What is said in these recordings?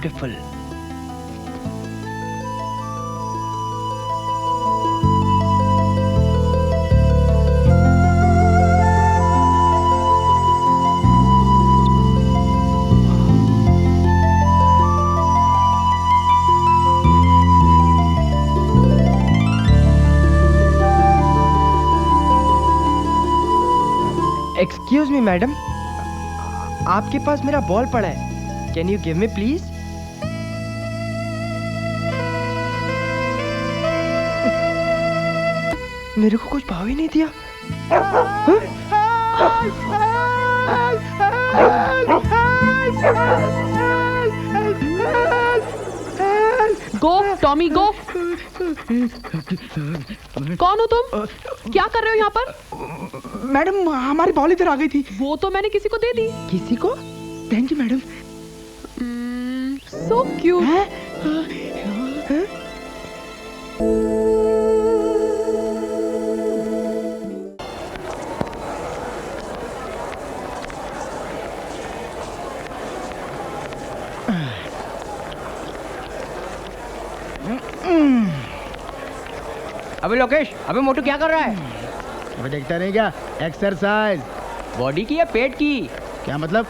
Beautiful. Excuse me madam, आपके पास मेरा बॉल पड़ा है, can you give me please? मेरे को कुछ भाव ही नहीं दिया। Go Tommy go. कौन हो तुम? क्या कर रहे हो यहाँ पर? मैडम हमारी बॉल इधर आ गई थी। वो तो मैंने किसी को दे दी। किसी को? Thank you madam. So cute. अबे लोकेश, अबे मोटू क्या कर रहा है? अबे देखता नहीं क्या? एक्सरसाइज। बॉडी की या पेट की? क्या मतलब?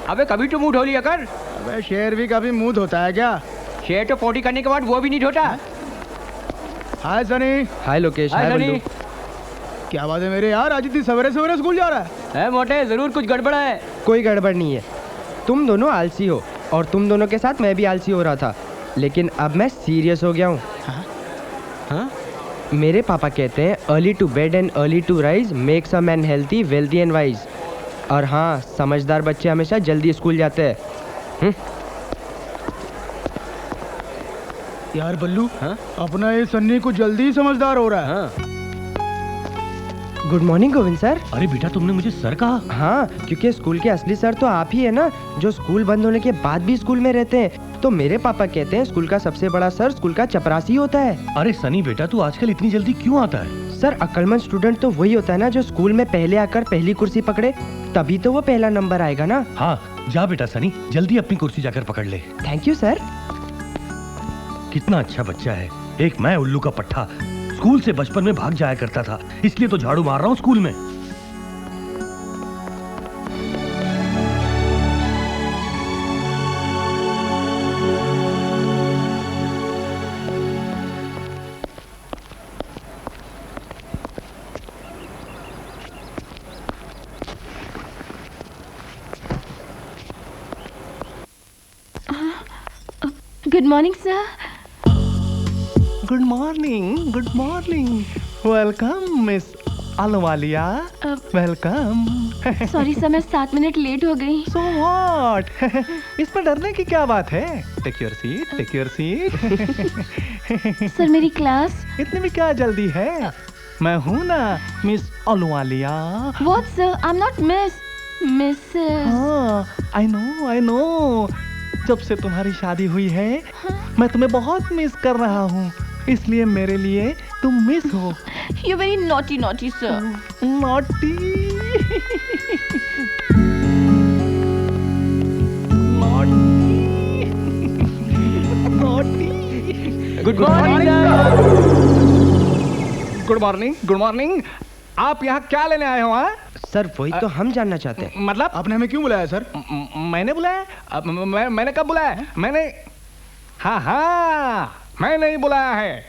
अबे कभी तो मुंह धो लिया कर। अबे शेर भी कभी मुंह धोता है क्या? शेर तो 40 करने के बाद वो भी नहीं धोता। हाय सनी। हाय लोकेश। हाय सनी। क्या बात है मेरे यार, आज इतनी सवेरे सवेरे स्कूल जा रहा है? मोटे जरूर कुछ गड़बड़ है। कोई गड़बड़ नहीं है, तुम दोनों आलसी हो और तुम दोनों के साथ मैं भी आलसी हो रहा था, लेकिन अब मैं सीरियस हो गया हूँ। हाँ? मेरे पापा कहते हैं early to bed and early to rise makes a man healthy wealthy and wise. और हाँ, समझदार बच्चे हमेशा जल्दी स्कूल जाते हैं। यार बल्लू, हाँ? अपना ये सन्नी को जल्दी ही समझदार हो रहा है। हाँ। Good morning Govind sir. अरे बेटा, तुमने मुझे सर कहा? हाँ, क्योंकि स्कूल के असली सर तो आप ही है ना, जो स्कूल बंद होने के बाद भी स्कूल में रहते हैं। तो मेरे पापा कहते हैं स्कूल का सबसे बड़ा सर स्कूल का चपरासी होता है। अरे सनी बेटा, तू आजकल इतनी जल्दी क्यों आता है? सर, अक्लमंद स्टूडेंट तो वही होता है ना जो स्कूल में पहले आकर पहली कुर्सी पकड़े, तभी तो वो पहला नंबर आएगा ना। हाँ, जा बेटा सनी, जल्दी अपनी कुर्सी जाकर पकड़ ले। Thank you sir. कितना अच्छा बच्चा है। एक मैं उल्लू का पट्टा, स्कूल से बचपन में भाग जाया करता था, इसलिए तो झाड़ू मार रहा हूँ स्कूल में। Good morning sir. Good morning, good morning. Welcome miss Ahluwalia, welcome. Sorry sir, मैं 7 मिनट लेट हो गई। So what? इसमें डरने की क्या बात है? Take your seat, take your seat. Sir मेरी क्लास। इतनी भी क्या जल्दी है? मैं हूँ ना miss Ahluwalia. What sir? I am not miss. हाँ, आई नो। जब से तुम्हारी शादी हुई है, मैं तुम्हें बहुत मिस कर रहा हूँ, इसलिए मेरे लिए तुम मिस हो। You very naughty sir. Naughty. Good morning. Good morning, good morning. आप यहाँ क्या लेने आए हो? हाँ सर, वही तो हम जानना चाहते हैं। मतलब आपने हमें क्यों बुलाया सर? मैंने बुलाया? मैंने कब बुलाया? मैंने हाँ, मैं नहीं बुलाया है।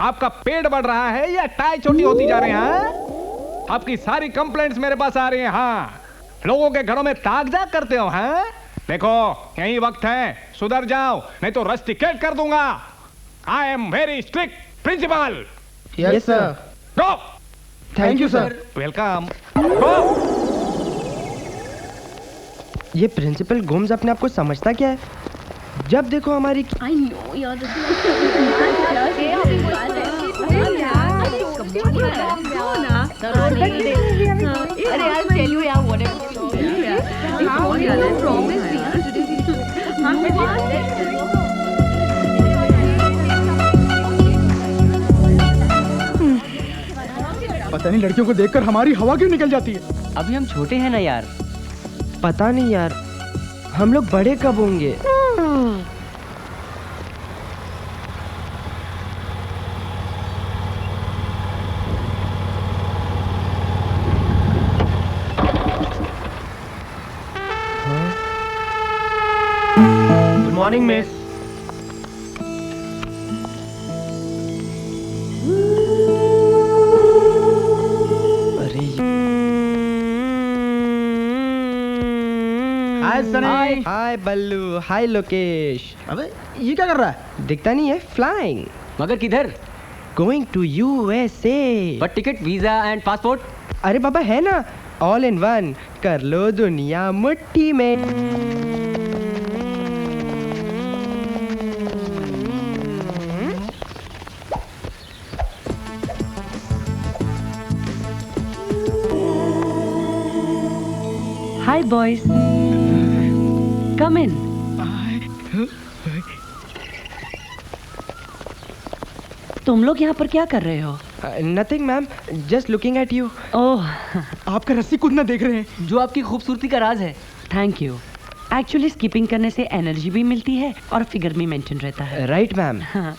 आपका पेट बढ़ रहा है या टाई छोटी होती जा रही है? आपकी सारी कंप्लेंट्स मेरे पास आ रही हैं। हाँ, लोगों के घरों में ताक-झाक करते हो। हाँ, देखो यही वक्त है, सुधर जाओ नहीं तो रस्टिकेट कर दूंगा। I am very strict principal. Yes sir. Go. Thank you sir. Welcome. ये प्रिंसिपल गोम्स अपने आप को समझता क्या है? जब देखो हमारी आई नो यार। अरे यार टेल यू यार पता नहीं लड़कियों को देखकर हमारी हवा क्यों निकल जाती है। अभी हम छोटे हैं ना यार। पता नहीं यार, हम लोग बड़े कब होंगे? Morning miss. अरे हाय सनी। हाय बल्लू, हाय लोकेश। अबे ये क्या कर रहा है? दिखता नहीं है? फ्लाइंग। मगर किधर? Going to USA। But ticket, visa and passport? अरे बाबा है ना, ऑल इन वन। कर लो दुनिया मुट्ठी में। Hi boys. Come in. तुम लोग यहाँ पर क्या कर रहे हो? Nothing ma'am, just looking at you. Oh, आपका रस्सी कूदना देख रहे हैं। जो आपकी खूबसूरती का राज है। Thank you. एक्चुअली स्किपिंग करने से एनर्जी भी मिलती है और फिगर भी मेंटेन रहता है। Right ma'am. हाँ,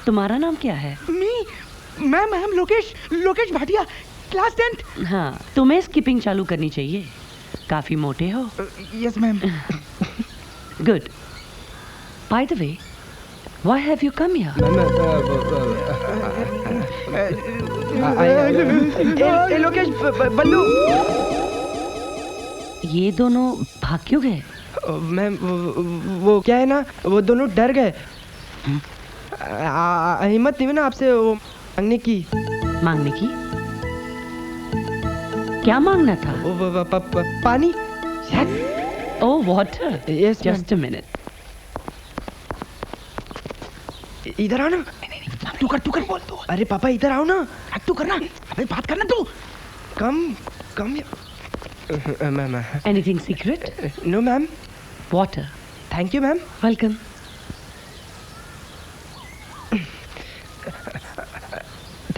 तुम्हारा नाम क्या है? Ma'am Lokesh Bhatia, class 10th। हाँ, तुम्हें स्किपिंग चालू करनी चाहिए। काफी मोटे हो। Yes ma'am. Good. By the way, why have you come here? Lokesh, Ballu. ये दोनों भाग क्यों गए? मैम वो क्या है ना, वो दोनों डर गए। हिम्मत नहीं हुई ना आपसे वो मांगने की। मांगने की? क्या मांगना था? पानी। Oh, water. Yes, just a minute. इधर आओ ना। तू कर बोल तू। अरे पापा इधर आओ ना। तू करना। अबे बात करना तू। Come ma'am. Anything secret? No ma'am. Water. Thank you ma'am. Welcome.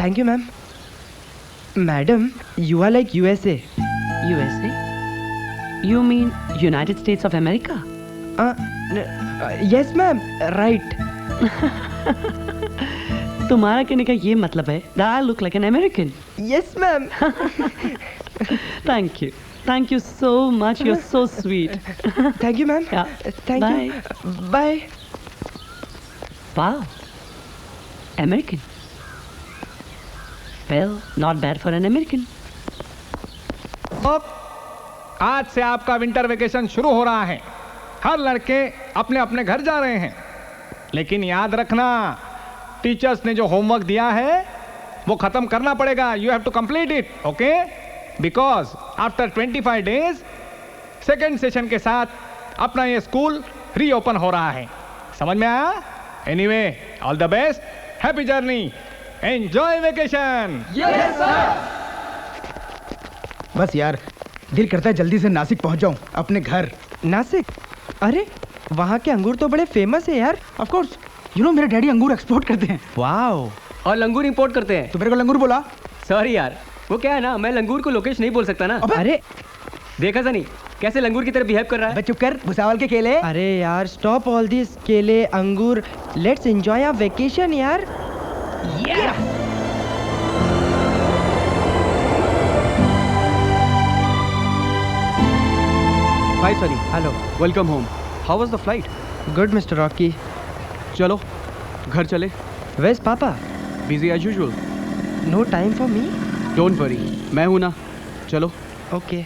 Thank you ma'am. Madam, you are like USA। USA? You mean United States of America? Yes ma'am, right. तुम्हारा कहने का ये मतलब है that I look like an American. Yes ma'am. Thank you. Thank you so much. You're so sweet. Thank you ma'am. Yeah. Thank Bye. You. Bye. Wow. American. Well, not bad for an American. आज से आपका winter vacation शुरू हो रहा है। हर लड़के अपने अपने घर जा रहे हैं, लेकिन याद रखना, टीचर्स ने जो होमवर्क दिया है वो खत्म करना पड़ेगा। You have to complete it, okay? Because after 25 days second session के साथ अपना ये स्कूल रीओपन हो रहा है। समझ में आया? Anyway, all the best, happy journey, enjoy vacation. बस यार, दिल करता है जल्दी से नासिक पहुंच जाऊं, अपने घर। नासिक? अरे वहाँ के अंगूर तो बड़े फेमस है यार। ऑफ कोर्स, यू नो मेरे डैडी अंगूर एक्सपोर्ट करते हैं। वाओ। और लंगूर इंपोर्ट करते हैं। तो मेरे को लंगूर बोला। सॉरी यार, वो क्या है ना, मैं लंगूर को लोकेश नहीं बोल सकता ना। अरे देखा सनी कैसे लंगूर की तरह बिहेव कर रहा है। चुप कर, भुसावल के केले। अरे यार, स्टॉप ऑल दिस केले अंगूर। लेट्स एंजॉय आवर वेकेशन यार। Hi Sunny. Hello. Welcome home. How was the flight? Good mister Rocky. चलो घर चले। Where's papa? Busy as usual. No time for me? Don't worry, मैं हूं ना। चलो। ओके।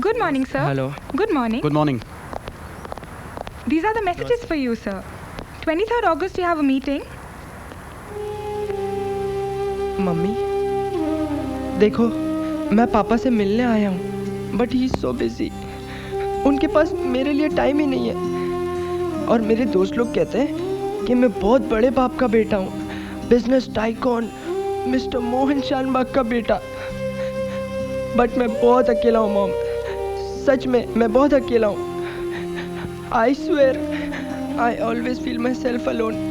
Good morning, sir. Hello. Good morning. Good morning. These are the messages for you, sir. 23rd August, you have a meeting. Mummy, देखो मैं पापा से मिलने आया हूँ, but he is so busy. उनके पास मेरे लिए टाइम ही नहीं है। और मेरे दोस्त लोग कहते हैं कि मैं बहुत बड़े बाप का बेटा हूँ, business tycoon mister Mohan Shanbhag का बेटा। बट मैं बहुत अकेला हूँ मॉम, सच में मैं बहुत अकेला हूँ। I swear I always feel my self alone.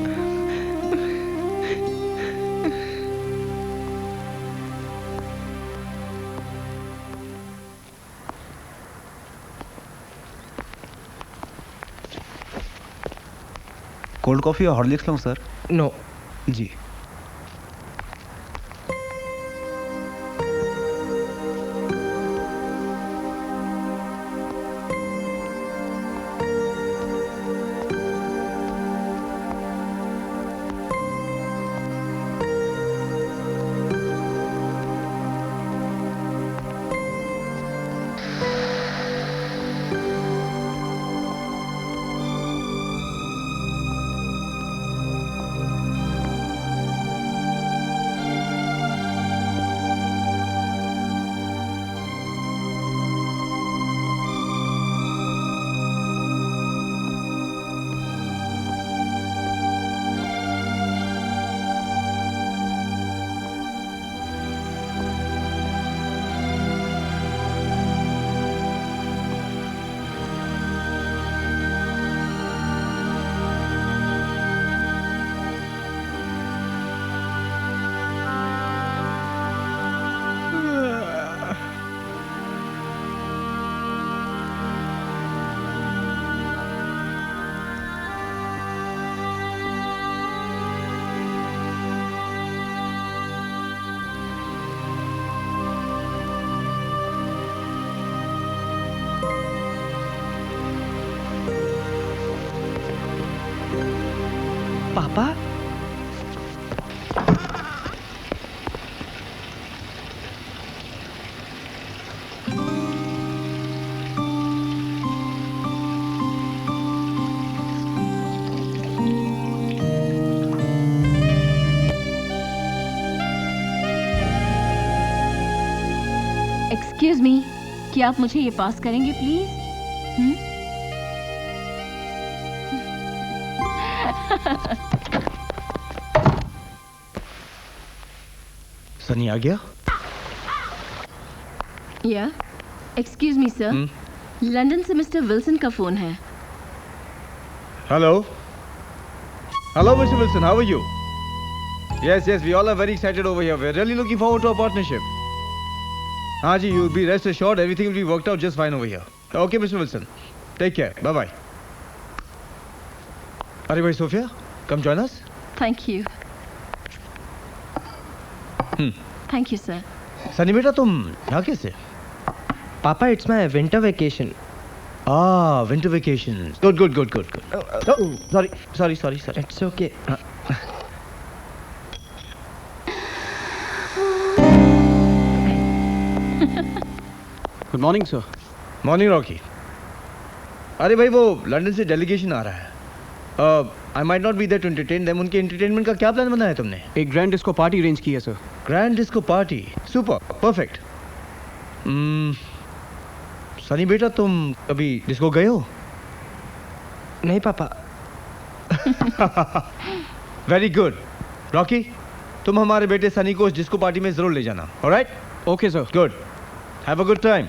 Cold coffee और हॉर्लिक्स लूँ सर? नो जी। पापा एक्सक्यूज मी, क्या आप मुझे ये पास करेंगे प्लीज? सनी आ गया? या एक्सक्यूज मी सर, लंदन से मिस्टर विल्सन का फोन है। Hello. Hello, Mr. Wilson. How are you? Yes, we all are very excited over here. We're really looking forward to our partnership. हाँ जी, you be rest assured, everything will be worked out just fine over here. Okay, Mr. Wilson. Take care. Bye bye. अरे भाई Sophia, come join us. Thank you. Thank you sir. Sunny बेटा तुम यहाँ कैसे? पापा it's my winter vacation. Winter vacation. Good. Sorry. It's okay. Good morning sir. Morning Rocky. अरे भाई वो लंदन से डेलीगेशन आ रहा है। I might not be there to entertain them. उनके एंटरटेनमेंट का क्या प्लान बनाया तुमने? एक ग्रैंड डिस्को पार्टी अरेंज की है sir. Grand disco party, super, perfect. Sunny बेटा तुम कभी डिस्को गए हो? नहीं पापा। Very good. रॉकी तुम हमारे बेटे सनी को उस डिस्को पार्टी में जरूर ले जाना। Alright? Okay sir. Good. Have a good time.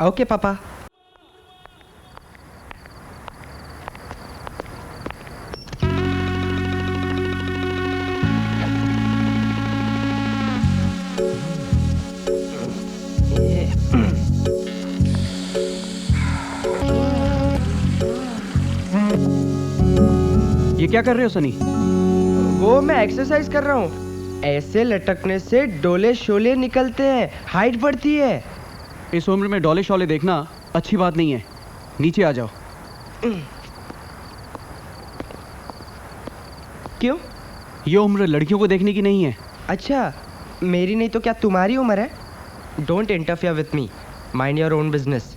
Okay पापा। ये क्या कर रहे हो सनी? वो मैं एक्सरसाइज कर रहा हूँ। ऐसे लटकने से डोले शोले निकलते हैं, हाइट बढ़ती है। इस उम्र में डोले शोले देखना अच्छी बात नहीं है। नीचे आ जाओ। क्यों? ये उम्र लड़कियों को देखने की नहीं है। अच्छा, मेरी नहीं तो क्या तुम्हारी उम्र है? Don't interfere with me, mind your own business.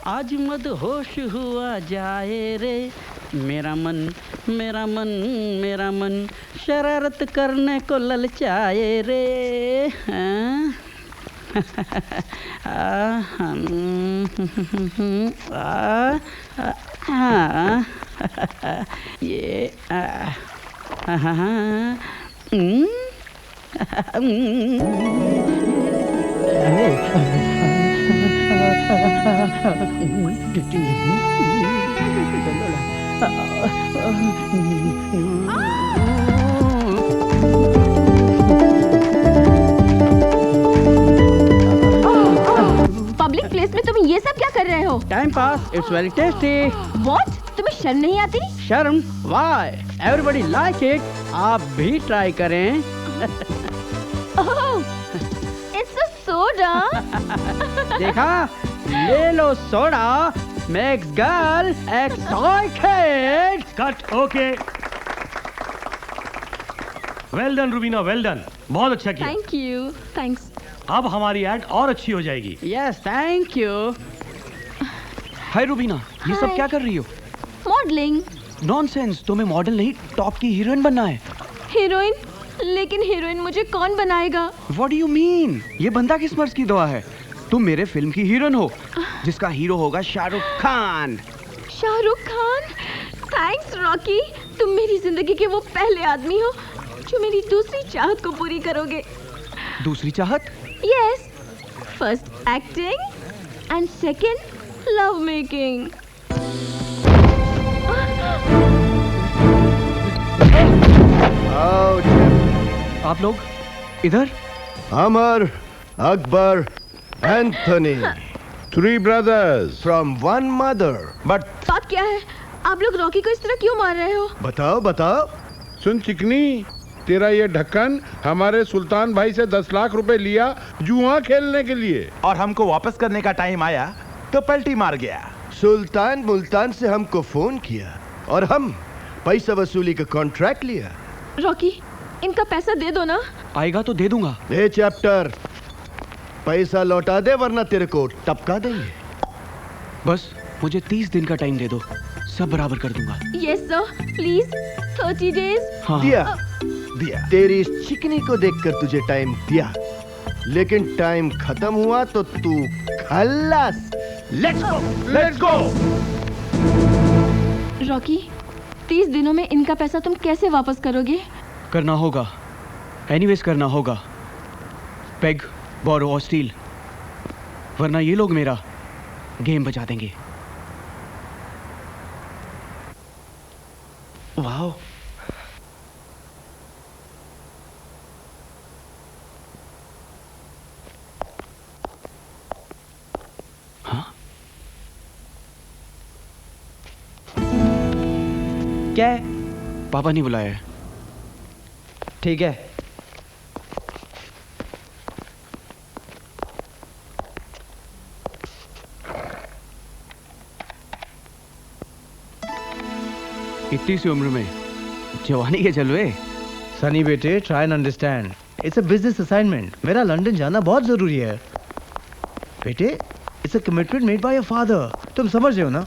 आज मद होश हुआ जाए रे, मेरा मन मेरा मन मेरा मन शरारत करने को ललचाए रे। हाँ? ये पब्लिक प्लेस में तुम ये सब क्या कर रहे हो? Time pass, it's very tasty. What? तुम्हें शर्म नहीं आती? शर्म? Why? Everybody like it. आप भी ट्राई करें। Oh, it's a soda. देखा? ले लो soda. Makes girl excited. Cut, okay. Well done Rubina, well done. बहुत अच्छा किया। Thank you. Thanks. अब हमारी एड और अच्छी हो जाएगी। Yes, thank you. हाय रूबीना, ये सब Hi. क्या कर रही हो? Modeling. नॉनसेंस, तुम्हें मॉडल नहीं टॉप की हीरोइन बनना है। हीरोइन? लेकिन हीरोइन मुझे कौन बनाएगा? What do you mean? ये बंदा किस मर्ज की दुआ है? तुम मेरे फिल्म की हीरोइन हो, जिसका हीरो होगा शाहरुख खान। शाहरुख खान? थैंक्स रॉकी, तुम मेरी जिंदगी के वो पहले आदमी हो जो मेरी दूसरी चाहत को पूरी करोगे। दूसरी चाहत? Yes, first acting and second love making. आप लोग इधर? Amar, Akbar, Anthony, three brothers from one mother. But बात क्या है? आप लोग रॉकी को इस तरह क्यों मार रहे हो? बताओ बताओ। सुन चिकनी, तेरा ये ढक्कन हमारे सुल्तान भाई से 10 लाख रुपए लिया जुआ खेलने के लिए, और हमको वापस करने का टाइम आया तो पलटी मार गया। सुल्तान मुल्तान से हमको फोन किया और हम पैसा वसूली का कॉन्ट्रैक्ट लिया। रॉकी, इनका पैसा दे दो ना। आएगा तो दे दूंगा। ए चैप्टर, पैसा लौटा दे वरना तेरे को टपका देंगे। बस मुझे 30 दिन का टाइम दे दो, सब बराबर कर दूंगा। Yes sir, please 30 days. हाँ। दिया तेरी इस चिकनी को देखकर तुझे टाइम दिया, लेकिन टाइम खत्म हुआ तो तू खल्लास। Let's go, let's go. Rocky, 30 दिनों में इनका पैसा तुम कैसे वापस करोगे? करना होगा, एनीवेज करना होगा। पेग, बोरो और स्टील, वरना ये लोग मेरा गेम बजा देंगे। वाओ, क्या है? पापा नहीं बुलाया है। ठीक है। इतनी सी उम्र में जवानी के जलवे। सनी बेटे, try and understand, it's a business assignment. मेरा लंदन जाना बहुत जरूरी है बेटे। It's a commitment made by your father. तुम समझ रहे हो ना?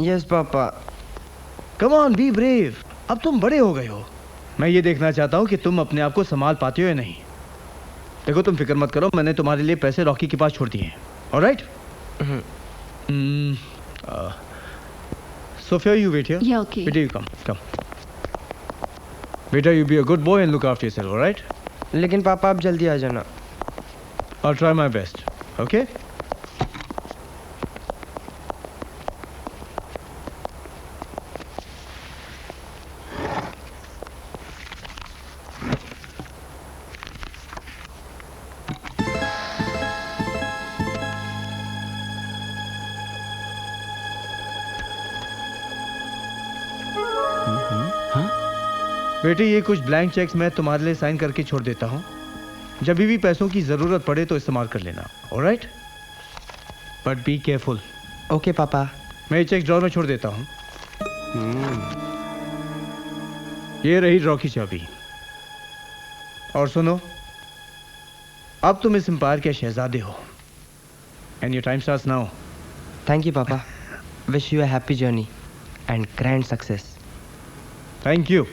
Yes papa. Come on, be brave. अब तुम बड़े हो गए हो। मैं ये देखना चाहता हूँ कि तुम अपने आप को संभाल पाते हो या नहीं। देखो, तुम फिक्र मत करो, मैंने तुम्हारे लिए पैसे रॉकी के पास छोड़ दिए हैं। Alright? Sophia, you wait here. Yeah, okay. Beta, you come. Beta, you be a good boy and look after yourself, all right? लेकिन पापा आप जल्दी आ जाना। I'll try my best. Okay? बेटे, ये कुछ ब्लैंक चेक्स मैं तुम्हारे लिए साइन करके छोड़ देता हूँ। जब भी पैसों की जरूरत पड़े तो इस्तेमाल कर लेना, alright? But be careful. Okay पापा। मैं ये चेक ड्रॉर में छोड़ देता हूँ। ये रही ड्रॉ की चाबी। और सुनो, अब तुम इस एम्पायर के शहजादे हो and your time starts now. Thank you papa. Wish you a happy journey and grand success. Thank you.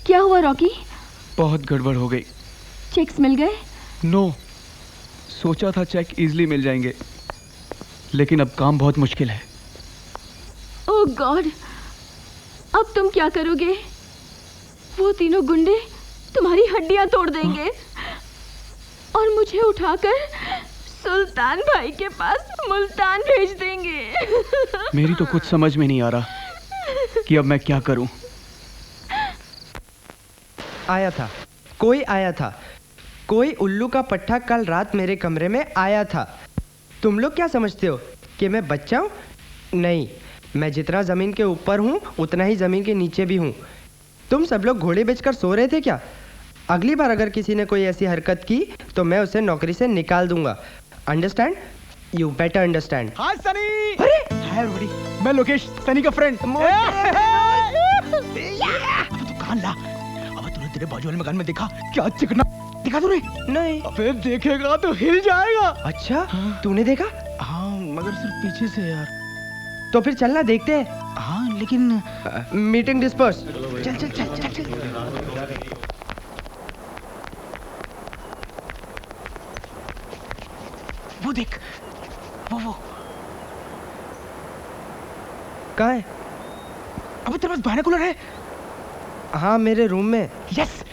क्या हुआ रॉकी? बहुत गड़बड़ हो गई। चेक्स मिल गए? नो, सोचा था चेक इजीली मिल जाएंगे, लेकिन अब काम बहुत मुश्किल है। ओह गॉड, अब तुम क्या करोगे? वो तीनों गुंडे तुम्हारी हड्डियां तोड़ देंगे और मुझे उठाकर सुल्तान भाई के पास मुल्तान भेज देंगे। मेरी तो कुछ समझ में नहीं आ रहा कि अब मैं क्या करूं। आया था, कोई आया था, कोई उल्लू का पट्टा कल रात मेरे कमरे में आया था। तुम लोग क्या समझते हो कि मैं बच्चा हूँ? नहीं, मैं जितना ज़मीन के ऊपर हूँ उतना ही ज़मीन के नीचे भी हूँ। तुम सब लोग घोड़े बेचकर सो रहे थे क्या? अगली बार अगर किसी ने कोई ऐसी हरकत की तो मैं उसे नौकरी से निकाल दूंगा। Understand? You better understand. Hi Sunny. अरे हाय एवरीबॉडी, मैं लोकेश, सनी का फ्रेंड। दुकान ला। अब तूने तेरे बाजू वाले मकान में देखा क्या चिकना? देखा तूने? नहीं। अबे देखेगा तो हिल जाएगा। अच्छा, तूने देखा? हाँ, मगर सिर्फ पीछे से यार। तो फिर चलना, देखते हैं। हाँ लेकिन मीटिंग डिस्पर्स। चल चल चल चल चल। वो देख, वो कहाँ है? अबे तेरे पास बाइनोकुलर है? हाँ, मेरे रूम में। यस।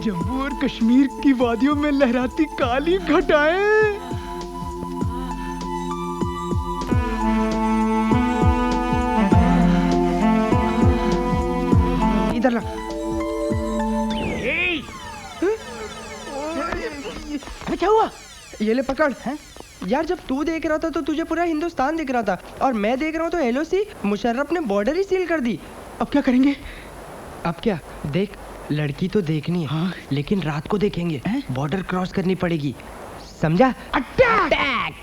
जम्मू और कश्मीर की वादियों में लहराती काली घटाएं। इधर ला। अबे क्या हुआ? ये ले पकड़। है? यार जब तू देख रहा था तो तुझे पूरा हिंदुस्तान दिख रहा था, और मैं देख रहा हूँ तो एलओसी मुशर्रफ ने बॉर्डर ही सील कर दी। अब क्या करेंगे? अब क्या? देख, लड़की तो देखनी है। हाँ? लेकिन रात को देखेंगे। बॉर्डर क्रॉस करनी पड़ेगी, समझा? अटैक!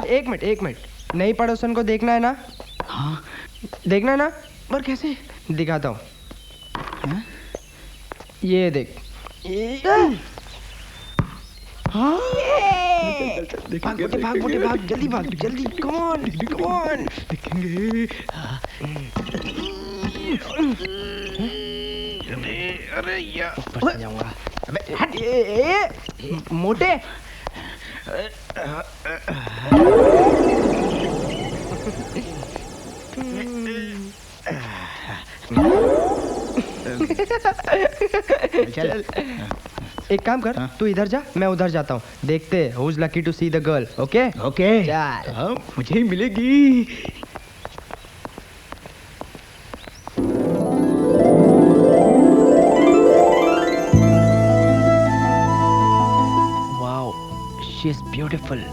एक मिनट नई पड़ोसन को देखना है ना? हाँ देखना है ना? पर कैसे? दिखाता हूँ। ये देख। हाँ भाग मोटे भाग जल्दी कम ऑन देखेंगे। अरे यार ऊपर से जाऊंगा। अबे हट मोटे। चल एक काम कर, तू इधर जा, मैं उधर जाता हूँ। देखते who is lucky to see the girl. Okay okay चल। मुझे ही मिलेगी। Wow she is beautiful.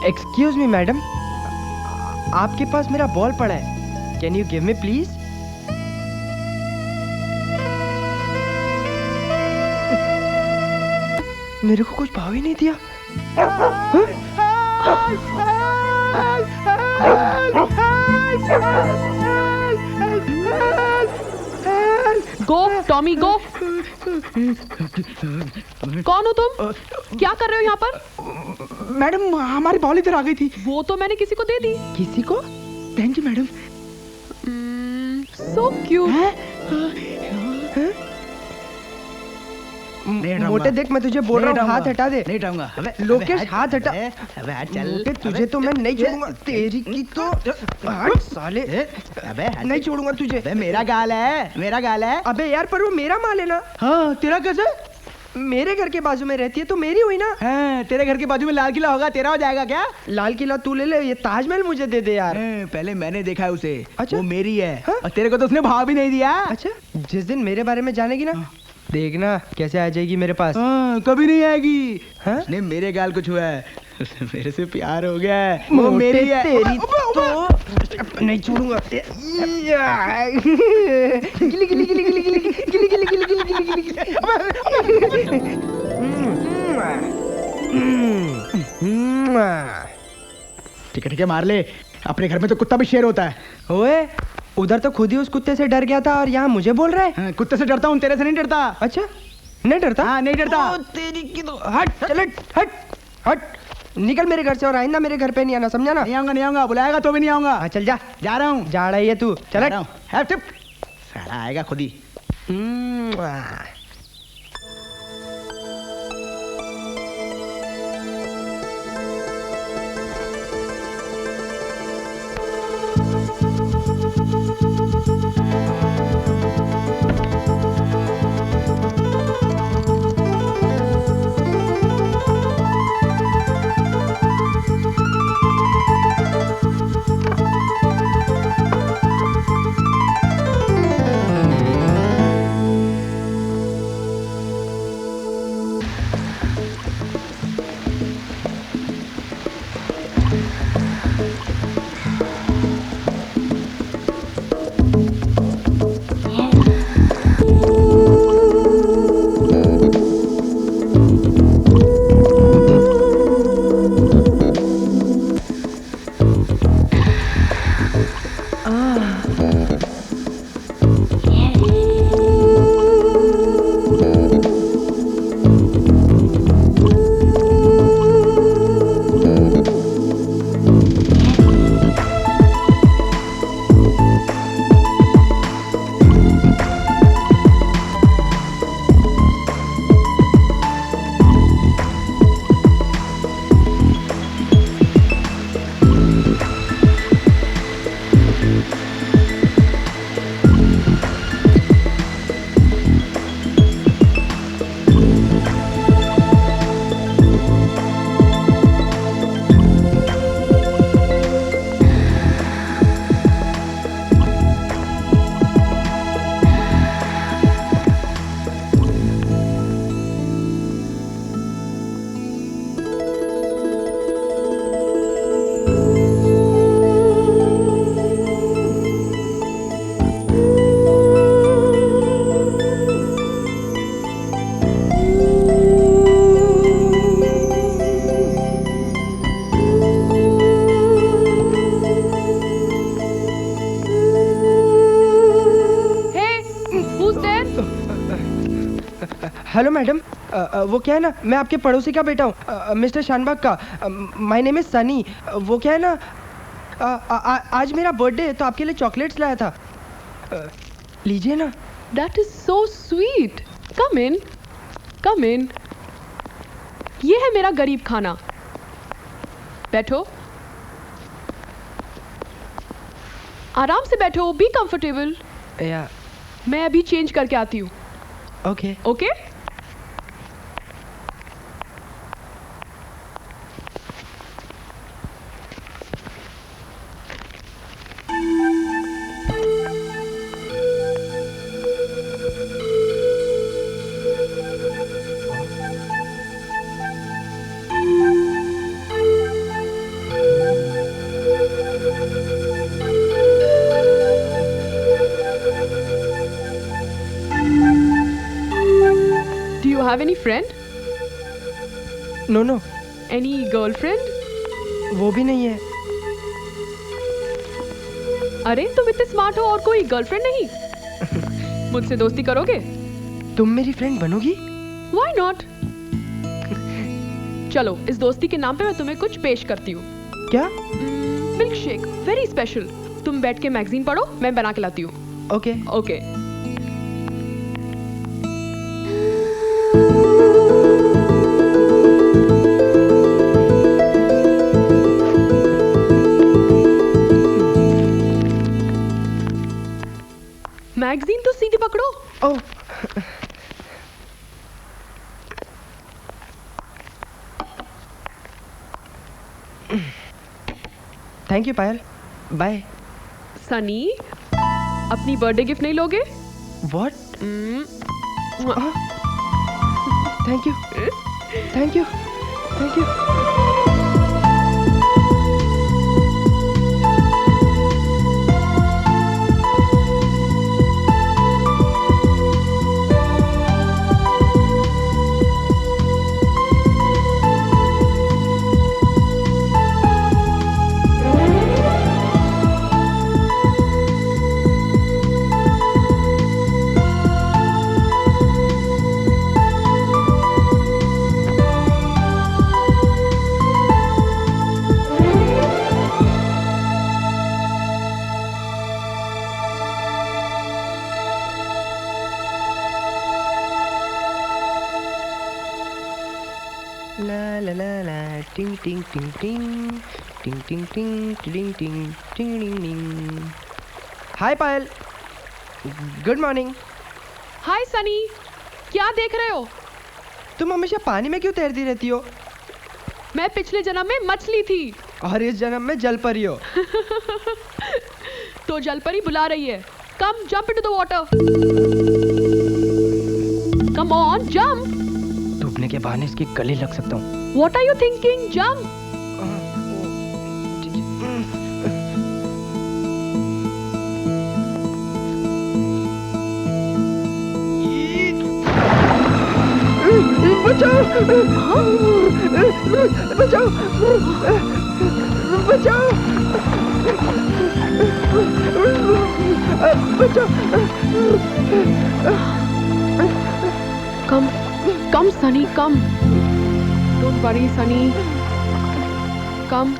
Excuse me madam, आपके पास मेरा बॉल पड़ा है, can you give me please? मेरे को कुछ भाव ही नहीं दिया। Go Tommy go. कौन हो तुम? क्या कर रहे हो यहाँ पर? मैडम हमारी बॉल इधर आ गई थी। वो तो मैंने किसी को दे दी। किसी को? Thank you madam. So cute. मोटे देख, मैं तुझे बोल रहा हूँ हाथ हटा दे। नहीं हटाऊंगा। लोकेश हाथ हटा। अबे चल। मोटे तुझे तो मैं नहीं छोड़ूंगा। तेरी की तो हट साले। अबे नहीं छोड़ूंगा तुझे। अबे मेरा गाल है। अबे यार पर वो मेरा माल है ना। हाँ तेरा कैसे? मेरे घर के बाजू में रहती है तो मेरी हुई ना। हाँ, तेरे घर के बाजू में लाल किला होगा, तेरा हो जाएगा क्या? लाल किला तू ले ले, ये ताजमहल मुझे दे दे यार। पहले मैंने देखा है उसे। अच्छा? वो मेरी है। हाँ? और तेरे को तो उसने भाव भी नहीं दिया। अच्छा जिस दिन मेरे बारे में जानेगी ना, देखना कैसे आ जाएगी मेरे पास। कभी नहीं आएगी। हाँ? उसने मेरे गाल को छुआ है, उसे मेरे से प्यार हो गया है। वो मेरी है। तेरी तो नहीं छोड़ूंगा। गिली गिली गिली गिली गिली गिली गिली गिली गिली गिली गिली गिली। ठीक है मार ले। अपने घर में तो कुत्ता भी शेर होता है। ओए उधर तो खुद ही उस कुत्ते से डर गया था और यहाँ मुझे बोल रहा है। कुत्ते से डरता हूँ, तेरे से नहीं डरता। अच्छा नहीं डरता? हाँ नहीं डरता। तेरी की तो हट चल हट हट निकल मेरे घर से और आइंदा मेरे घर पे नहीं आना, समझा ना? नहीं आऊंगा, बुलाएगा तो भी नहीं आऊंगा। चल जा रहा हूँ। जा रही है तू, चल साला आएगा खुद ही। हेलो मैडम, वो क्या है ना, मैं आपके पड़ोसी का बेटा हूँ, मिस्टर शानबाग का। My name is Sunny. वो क्या है ना, आज मेरा बर्थडे है तो आपके लिए चॉकलेट्स लाया था, लीजिए ना। That is so sweet. Come in. Come in. ये है मेरा गरीब खाना। बैठो, आराम से बैठो, बी कंफर्टेबल। या मैं अभी चेंज करके आती हूँ। Okay okay. Do you have any friend? No no, Any girlfriend? वो भी नहीं है। अरे तुम इतने स्मार्ट हो और कोई गर्लफ्रेंड नहीं? मुझसे दोस्ती करोगे? तुम मेरी फ्रेंड बनोगी? Why not? चलो, इस दोस्ती के नाम पे मैं तुम्हें कुछ पेश करती हूँ। क्या? Milk shake, very special. तुम बैठ के मैगजीन पढ़ो, मैं बना के लाती हूँ। Okay okay. मैगजीन तो सीधी पकड़ो। Oh, thank you Payal, bye. Sunny, अपनी बर्थडे गिफ्ट नहीं लोगे? What? Thank you, thank you, thank you. La la la la, ting ting ting ting, ting ting ting, ting ting ting ting ting. Hi Payal, good morning. हाय सनी, क्या देख रहे हो? तुम हमेशा पानी में क्यों तैरती रहती हो? मैं पिछले जन्म में मछली थी। और इस जन्म में जल परी हो। तो जल परी बुला रही है। Come jump into the water. Come on jump. डूबने के बहाने इसकी गले लग सकता हूँ। What are you thinking? Jump. बचाओ, बचाओ, बचाओ, बचाओ। Come, come, Sunny, come. Don't worry, Sunny. Come.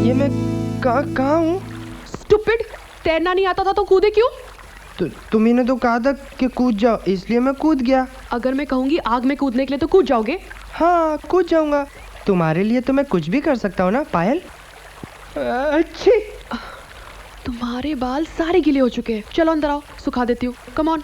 ये मैं कहाँ हूँ? Stupid! तैरना नहीं आता था तो कूदे क्यों? तुम्ही ने तो कहा था कि कूद जाओ, इसलिए मैं कूद गया। अगर मैं कहूंगी आग में कूदने के लिए तो कूद जाओगे? हाँ, कूद जाऊंगा। तुम्हारे लिए तो मैं कुछ भी कर सकता हूँ ना पायल। अच्छी। तुम्हारे बाल सारे गीले हो चुके हैं। चलो अंदर आओ, सुखा देती हूँ। Come on.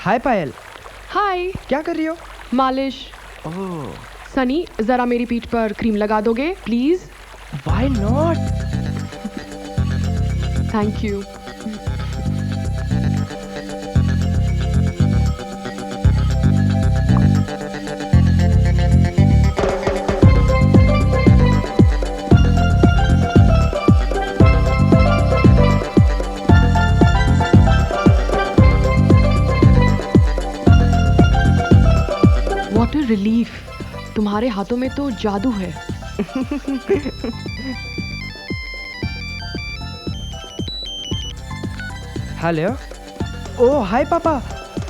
Hi Payal. Hi. क्या कर रही हो? मालिश। ओह। सनी जरा मेरी पीठ पर क्रीम लगा दोगे please? Why not? Thank you. What a relief! तुम्हारे हाथों में तो जादू है। हेलो। ओह हाय पापा।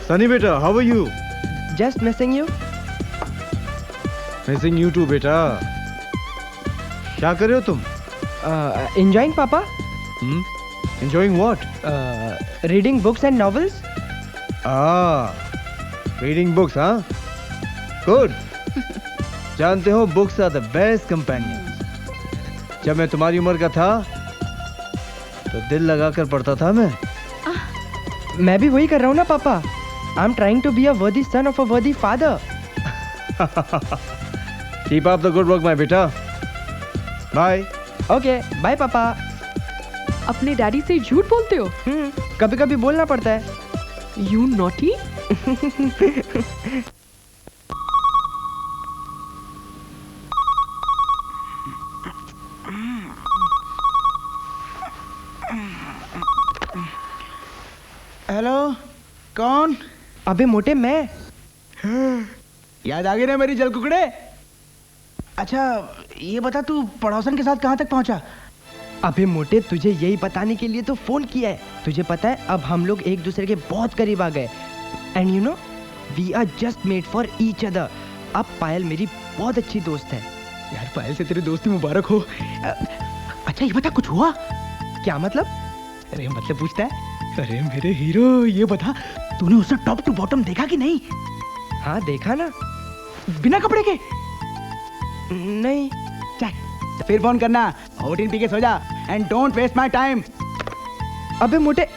सनी बेटा, how are you? Just missing you. Missing you too बेटा। क्या कर रहे हो तुम? एंजॉइंग पापा। Enjoying what? Reading books and novels. Reading books, हाँ? गुड। जानते हो, books are the best companions. जब मैं तुम्हारी उम्र का था तो दिल लगाकर पढ़ता था मैं। मैं भी वही कर रहा हूँ ना पापा। I am trying to be a worthy son of a worthy father. Keep up the good work my बेटा। बाय। ओके बाय पापा। अपने डैडी से झूठ बोलते हो? कभी कभी बोलना पड़ता है। You naughty. हेलो, कौन? अबे मोटे, मैं। याद आ गई ना मेरी जल कुकड़े? अच्छा ये बता, तू पड़ोसन के साथ कहाँ तक पहुंचा? अबे मोटे, तुझे यही बताने के लिए तो फोन किया है। तुझे पता है, अब हम लोग एक दूसरे के बहुत करीब आ गए। And you know, we are just made for each other. अब पायल मेरी बहुत अच्छी दोस्त है। यार पायल से तेरी दोस्ती मुबारक हो। अच्छा ये बता, कुछ हुआ? क्या मतलब? अरे मतलब पूछता है। अरे मेरे हीरो, ये बता, तूने उसे टॉप टू बॉटम देखा कि नहीं? हाँ देखा ना। बिना कपड़े के? नहीं। चल फिर फोन करना। ओटीन पी के सो जा and don't waste my time. अबे मोटे।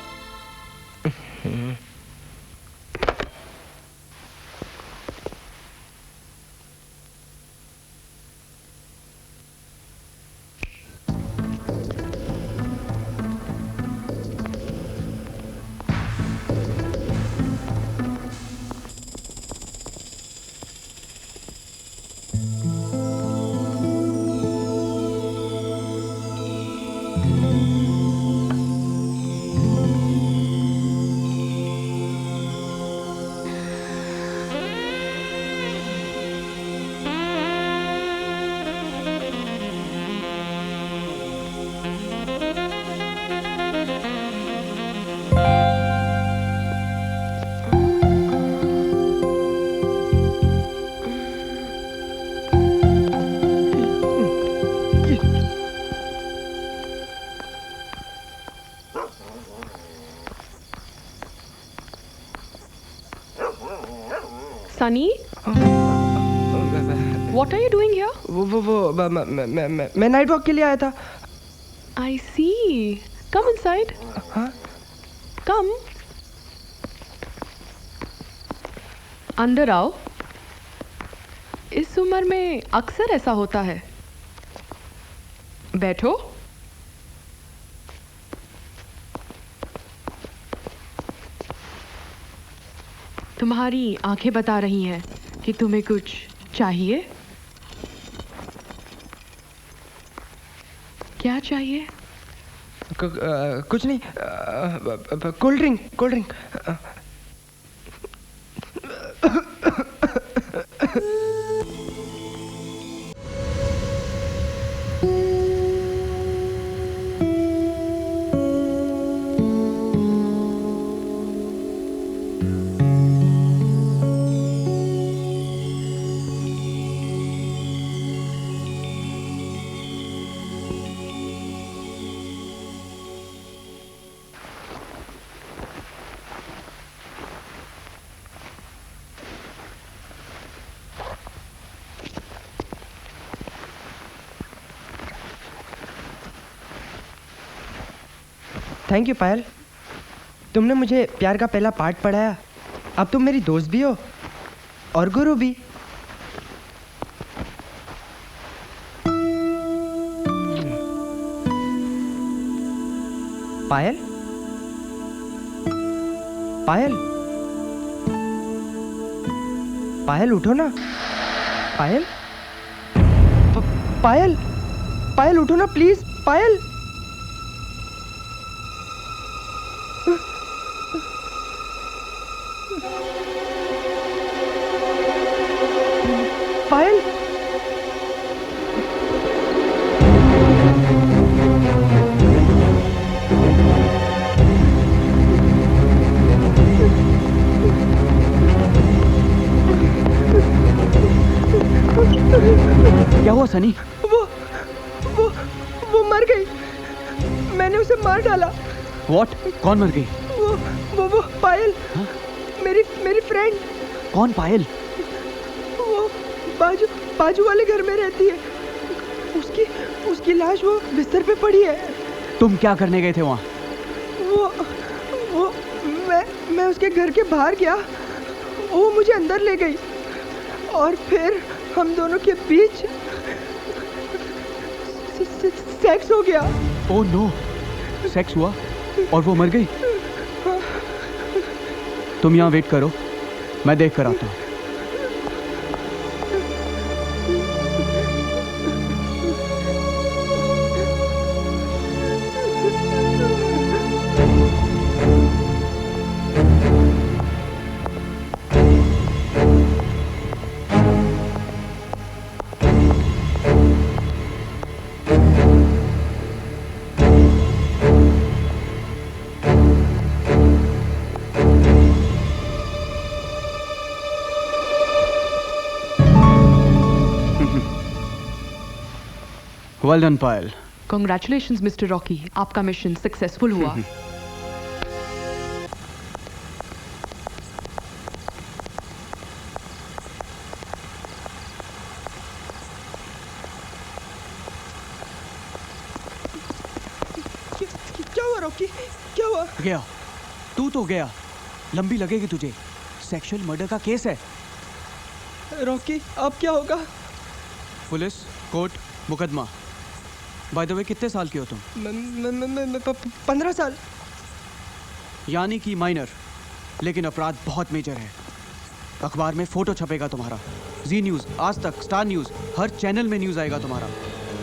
Sunny? What are you doing here? मैं नाइट वॉक के लिए आया था। I see. Come inside. हाँ? Come. अंदर आओ। इस उम्र में अक्सर ऐसा होता है। बैठो। तुम्हारी आंखें बता रही हैं कि तुम्हें कुछ चाहिए। क्या चाहिए? कुछ नहीं। Cold drink, cold drink. Thank you Payal, तुमने मुझे प्यार का पहला पार्ट पढ़ाया। अब तुम मेरी दोस्त भी हो और गुरु भी। पायल, पायल, पायल उठो ना। पायल, पायल, पायल उठो ना प्लीज। पायल, पायल, क्या हुआ सनी? वो मर गई। मैंने उसे मार डाला। What? कौन मर गई? वो पायल। हाँ? मेरी फ्रेंड। कौन पायल? वो बाजू वाले घर में रहती है। उसकी लाश वो बिस्तर पे पड़ी है। तुम क्या करने गए थे वहाँ? वो मैं उसके घर के बाहर गया, वो मुझे अंदर ले गई और फिर हम दोनों के बीच सेक्स हो गया। ओह नो, सेक्स हुआ और वो मर गई? तुम यहाँ वेट करो, मैं देख कर आता हूँ। Well done, पायल। Congratulations, Mr. Rocky. आपका मिशन सक्सेसफुल हुआ। क्या हुआ रॉकी? क्या हुआ? गया, तू तो गया। लंबी लगेगी तुझे। सेक्सुअल मर्डर का केस है। रॉकी, अब क्या होगा? पुलिस, कोर्ट, मुकदमा। बाय द वे, कितने साल के हो तुम? 15 साल। यानी कि माइनर, लेकिन अपराध बहुत मेजर है। अखबार में फोटो छपेगा तुम्हारा। जी न्यूज़, आज तक, स्टार न्यूज़, हर चैनल में न्यूज़ आएगा तुम्हारा।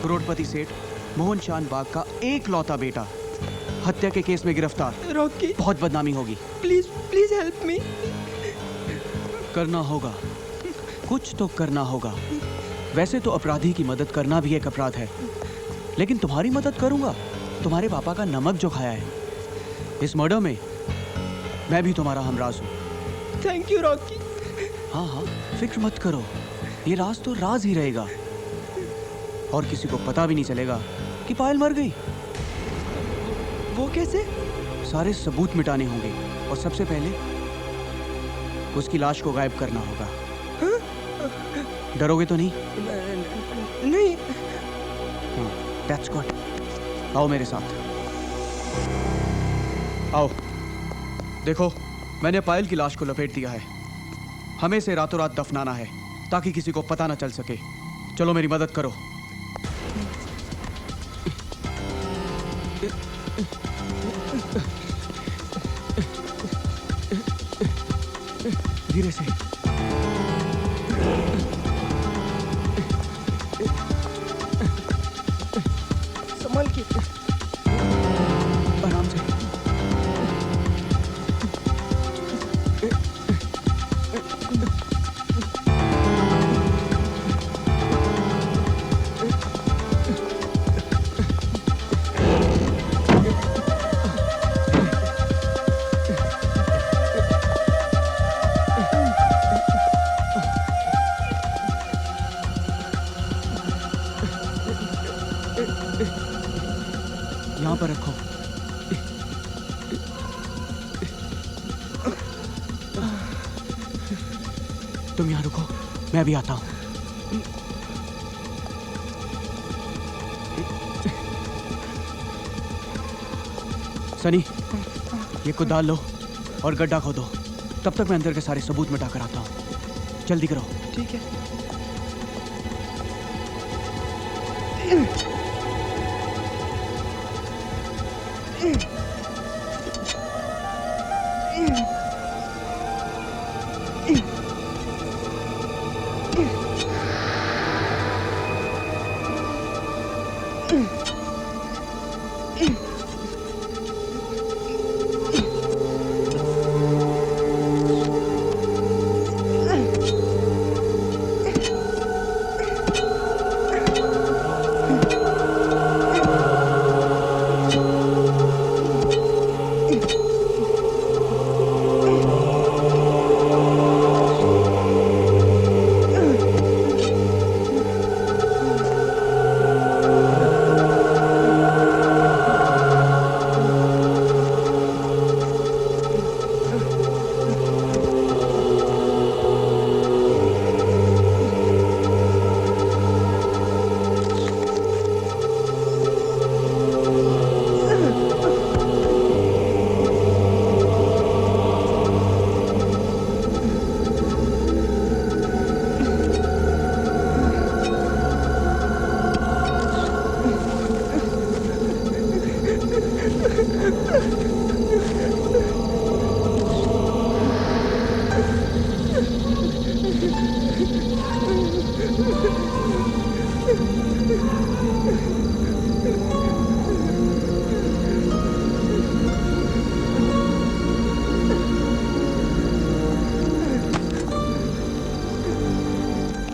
करोड़पति सेठ मोहन चांद बाग का एक लौता बेटा हत्या के केस में गिरफ्तार। रॉकी, बहुत बदनामी होगी। Please please help me. करना होगा, कुछ तो करना होगा। वैसे तो अपराधी की मदद करना भी एक अपराध है, लेकिन तुम्हारी मदद करूंगा तुम्हारे पापा का नमक जो खाया है। इस मर्डर में मैं भी तुम्हारा हमराज हूँ। Thank you Rocky. हाँ हाँ, फिक्र मत करो, ये राज तो राज ही रहेगा और किसी को पता भी नहीं चलेगा कि पायल मर गई। वो कैसे? सारे सबूत मिटाने होंगे और सबसे पहले उसकी लाश को गायब करना होगा। हाँ? डरोगे तो नहीं? नहीं। That's good. आओ मेरे साथ। आओ। देखो, मैंने पायल की लाश को लपेट दिया है। हमें इसे रातों रात दफनाना है ताकि किसी को पता न चल सके। चलो मेरी मदद करो। धीरे से। संभाल के। आराम से। यहाँ पर रखो। तुम यहाँ रुको, मैं अभी आता हूँ। सनी, ये कुदाल लो और गड्ढा खोदो। तब तक मैं अंदर के सारे सबूत मिटा कर आता हूँ। जल्दी करो। ठीक है।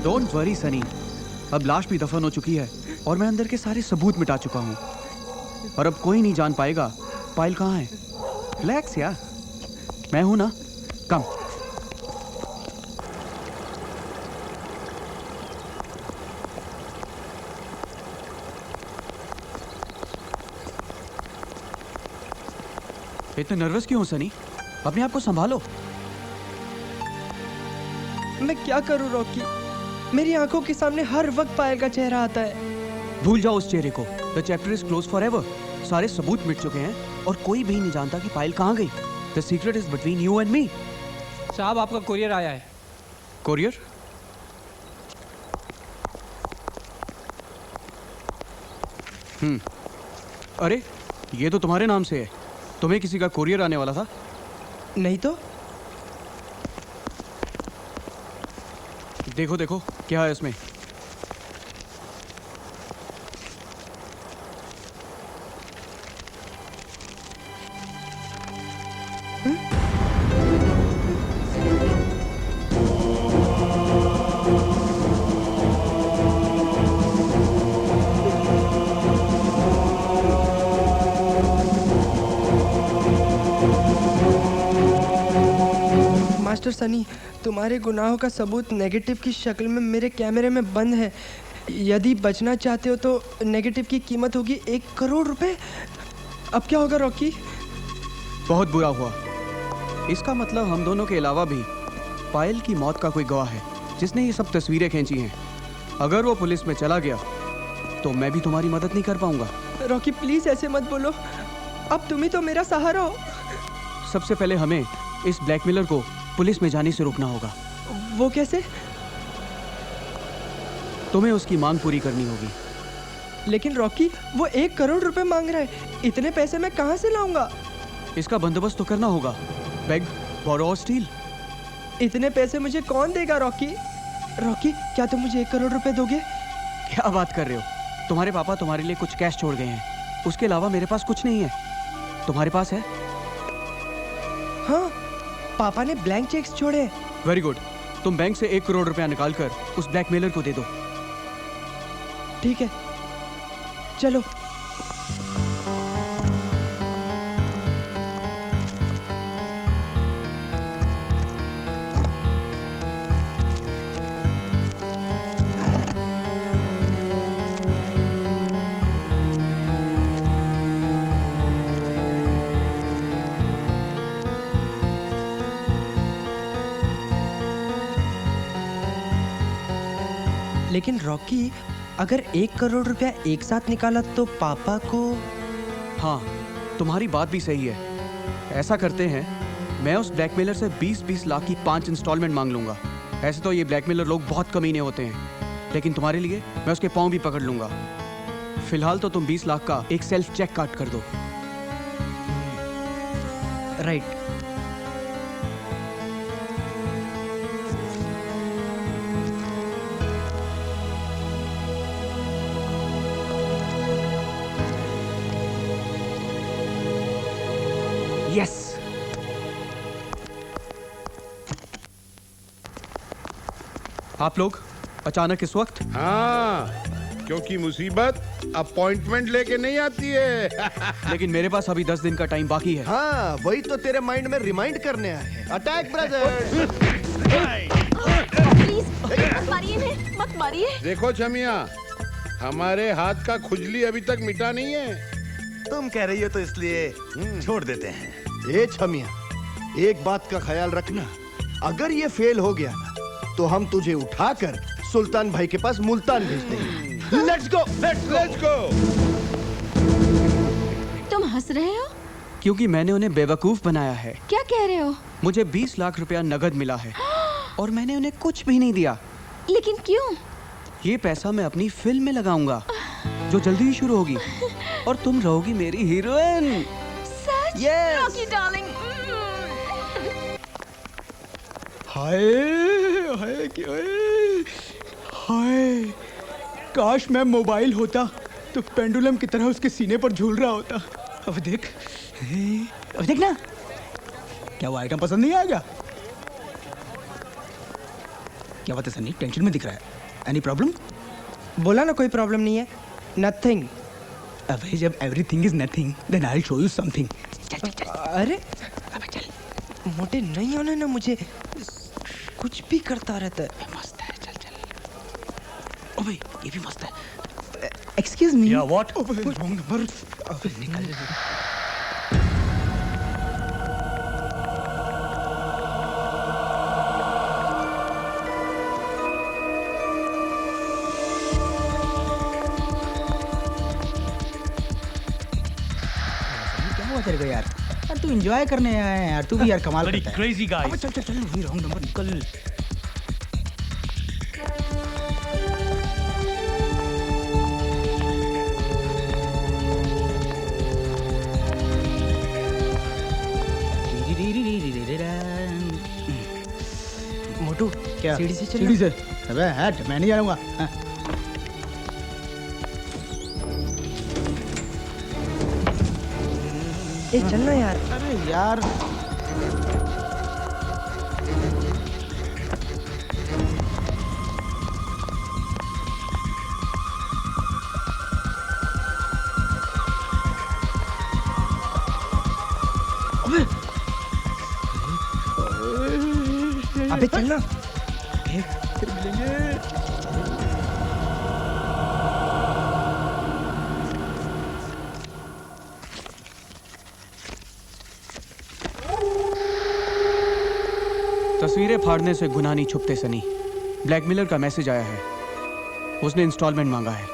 डोंट वरी सनी, अब लाश भी दफन हो चुकी है और मैं अंदर के सारे सबूत मिटा चुका हूँ और अब कोई नहीं जान पाएगा पायल कहाँ है। रिलैक्स यार, मैं हूं ना। कम। इतने नर्वस क्यों हो सनी? अपने आप को संभालो। मैं क्या करूं रॉकी, मेरी आंखों के सामने हर वक्त पायल का चेहरा आता है। भूल जाओ उस चेहरे को। The chapter is close for ever. सारे सबूत मिट चुके हैं और कोई भी नहीं जानता कि पायल कहाँ गई। The secret is between you and me. साहब आपका कोरियर आया है। कोरियर? अरे ये तो तुम्हारे नाम से है। तुम्हें किसी का कोरियर आने वाला था? नहीं तो। देखो देखो क्या है इसमें। मास्टर सनी, तुम्हारे गुनाहों का सबूत नेगेटिव की शक्ल में मेरे कैमरे में बंद है। यदि बचना चाहते हो तो नेगेटिव की कीमत होगी 1 करोड़ रुपए। अब क्या होगा रॉकी? बहुत बुरा हुआ। इसका मतलब हम दोनों के अलावा भी पायल की मौत का कोई गवाह है जिसने ये सब तस्वीरें खींची हैं। अगर वो पुलिस में चला गया तो मैं भी तुम्हारी मदद नहीं कर पाऊंगा। रॉकी प्लीज ऐसे मत बोलो, अब तुम ही तो मेरा सहारा हो। सबसे पहले हमें इस ब्लैकमेलर को पुलिस में जाने से रोकना होगा। वो कैसे? तुम्हें उसकी मांग पूरी करनी होगी। लेकिन रॉकी, वो 1 करोड़ रुपए मांग रहा है। इतने पैसे मैं कहां से लाऊंगा? इसका बंदोबस्त तो करना होगा। बेग, बोरो और स्टील। इतने पैसे मुझे कौन देगा रॉकी? रॉकी, क्या तुम मुझे 1 करोड़ रुपए दोगे? क्या बात कर रहे हो? तुम्हारे पापा तुम्हारे लिए कुछ कैश छोड़ गए हैं। उसके अलावा मेरे पास कुछ नहीं है। तुम्हारे पास है? हाँ, पापा ने ब्लैंक चेक्स छोड़े। Very good. तुम बैंक से 1 करोड़ रुपया निकाल कर उस ब्लैकमेलर को दे दो। ठीक है, चलो। लेकिन रॉकी, अगर 1 करोड़ रुपया एक साथ निकाला तो पापा को। हाँ, तुम्हारी बात भी सही है। ऐसा करते हैं, मैं उस ब्लैकमेलर से 20-20 लाख की 5 इंस्टॉलमेंट मांग लूंगा। ऐसे तो ये ब्लैकमेलर लोग बहुत कमीने होते हैं, लेकिन तुम्हारे लिए मैं उसके पाँव भी पकड़ लूंगा। फिलहाल तो तुम 20 लाख का एक सेल्फ चेक काट कर दो। राइट। यस। आप लोग अचानक इस वक्त? हाँ, क्योंकि मुसीबत अपॉइंटमेंट लेके नहीं आती है। लेकिन मेरे पास अभी 10 दिन का टाइम बाकी है। हाँ, वही तो तेरे माइंड में रिमाइंड करने आए हैं। Attack brothers. प्लीज मत मारिए इन्हें, मत मारिए। देखो छमिया, हमारे हाथ का खुजली अभी तक मिटा नहीं है। तुम कह रही हो तो इसलिए छोड़ देते हैं। ए छमिया, एक बात का ख्याल रखना, अगर ये फेल हो गया ना तो हम तुझे उठाकर सुल्तान भाई के पास मुल्तान भेज देंगे। लेट्स गो, लेट्स गो। तुम हंस रहे हो? क्योंकि मैंने उन्हें बेवकूफ बनाया है। क्या कह रहे हो? मुझे 20 लाख रुपया नगद मिला है और मैंने उन्हें कुछ भी नहीं दिया। लेकिन क्यों? ये पैसा मैं अपनी फिल्म में लगाऊंगा जो जल्दी ही शुरू होगी और तुम रहोगी मेरी हीरोइन। सच? Yes. Rocky darling. हाय हाय हाय, काश मैं मोबाइल होता तो पेंडुलम की तरह उसके सीने पर झूल रहा होता। अब देख, अब देख ना, क्या वो आइटम पसंद नहीं आएगा? क्या बात है सनी, टेंशन में दिख रहा है? Any problem? बोला ना कोई प्रॉब्लम नहीं है। नथिंग। अबे जब everything is nothing then I will show you something. चल चल चल। अरे अबे चल। मोटे नहीं होने ना, मुझे कुछ भी करता रहता है। मस्त है, चल चल। ओबे ये भी मस्त है। Excuse me. या व्हाट? Wrong number. निकल। तेरे को यार तू एंजॉय करने आया है यार, तू भी यार कमाल करता है। Crazy guys. अब चल चल चल, वही रॉन्ग नंबर, निकल। मोटू क्या? सीढ़ी से चल। सीढ़ी से? अबे हट, मैं नहीं जाऊंगा। हाँ। ए चलना यार। अरे यार अबे चलना। फिर मिलेंगे। तस्वीरें फाड़ने से गुनाह नहीं छुपते सनी। ब्लैकमेलर का मैसेज आया है, उसने इंस्टॉलमेंट मांगा है।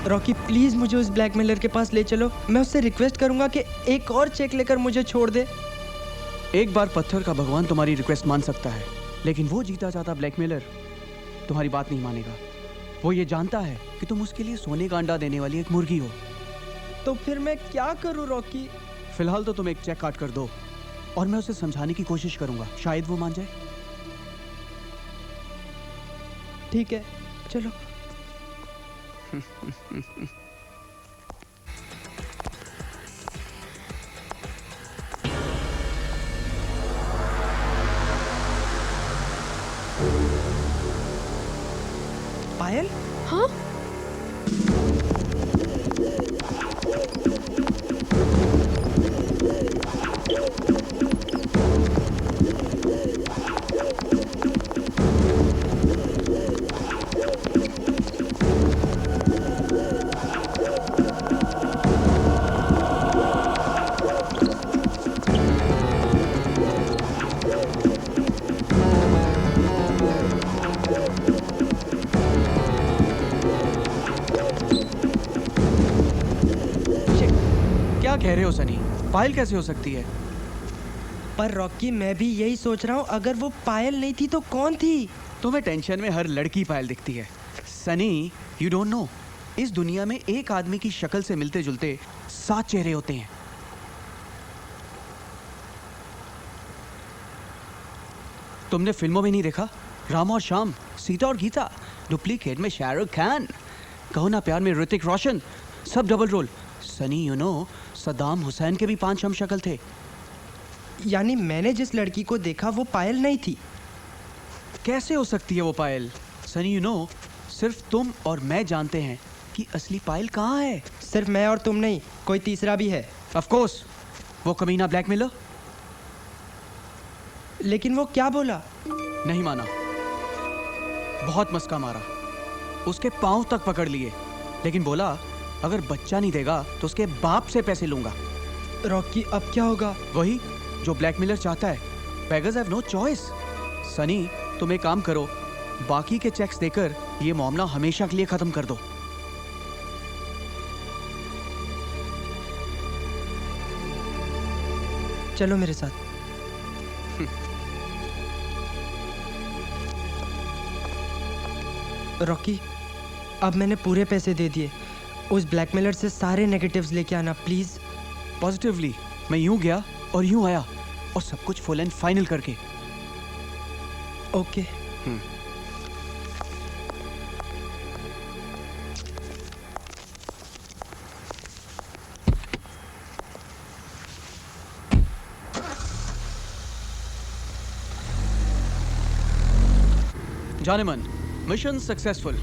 रॉकी प्लीज मुझे उस ब्लैकमेलर के पास ले चलो। मैं उससे रिक्वेस्ट करूंगा कि एक और चेक लेकर मुझे छोड़ दे। एक बार पत्थर का भगवान तुम्हारी रिक्वेस्ट मान सकता है, लेकिन वो जीता जाता ब्लैकमेलर तुम्हारी बात नहीं मानेगा। वो ये जानता है कि तुम उसके लिए सोने का अंडा देने वाली एक मुर्गी हो। तो फिर मैं क्या करूं रॉकी? फिलहाल तो तुम एक चेक काट कर दो और मैं उसे समझाने की कोशिश करूंगा, शायद वो मान जाए। ठीक है चलो। पायल? हाँ? क्या कह रहे हो सनी? पायल कैसे हो सकती है? पर रॉकी मैं भी यही सोच रहा हूँ, अगर वो पायल नहीं थी तो कौन थी? तुम्हें टेंशन में हर लड़की पायल दिखती है सनी, यू डोंट नो, इस दुनिया में एक आदमी की शक्ल से मिलते जुलते 7 चेहरे होते हैं। तुमने फिल्मों में नहीं देखा? राम और श्याम, सीता और गीता, डुप्लीकेट में शाहरुख खान, कहो ना प्यार में ऋतिक रोशन, सब double role. Sunny you know, Saddam Hussein के भी 5 हम शक्ल थे। यानी मैंने जिस लड़की को देखा वो पायल नहीं थी? कैसे हो सकती है वो पायल? सनी यू नो, सिर्फ तुम और मैं जानते हैं कि असली पायल कहाँ है। सिर्फ मैं और तुम नहीं, कोई तीसरा भी है। ऑफ कोर्स, वो कमीना ब्लैकमेलर। लेकिन वो क्या बोला? नहीं माना, बहुत मस्का मारा, उसके पांव तक पकड़ लिए, लेकिन बोला अगर बच्चा नहीं देगा तो उसके बाप से पैसे लूंगा। रॉकी अब क्या होगा? वही जो ब्लैकमेलर चाहता है। Beggars have no choice. Sunny तुम एक काम करो, बाकी के चेक्स देकर ये मामला हमेशा के लिए खत्म कर दो। चलो मेरे साथ। रॉकी, अब मैंने पूरे पैसे दे दिए, उस ब्लैकमेलर से सारे नेगेटिव्स लेके आना प्लीज। पॉजिटिवली मैं यूं गया और यूं आया, और सब कुछ फुल एंड फाइनल करके। ओके। जाने मन, मिशन सक्सेसफुल।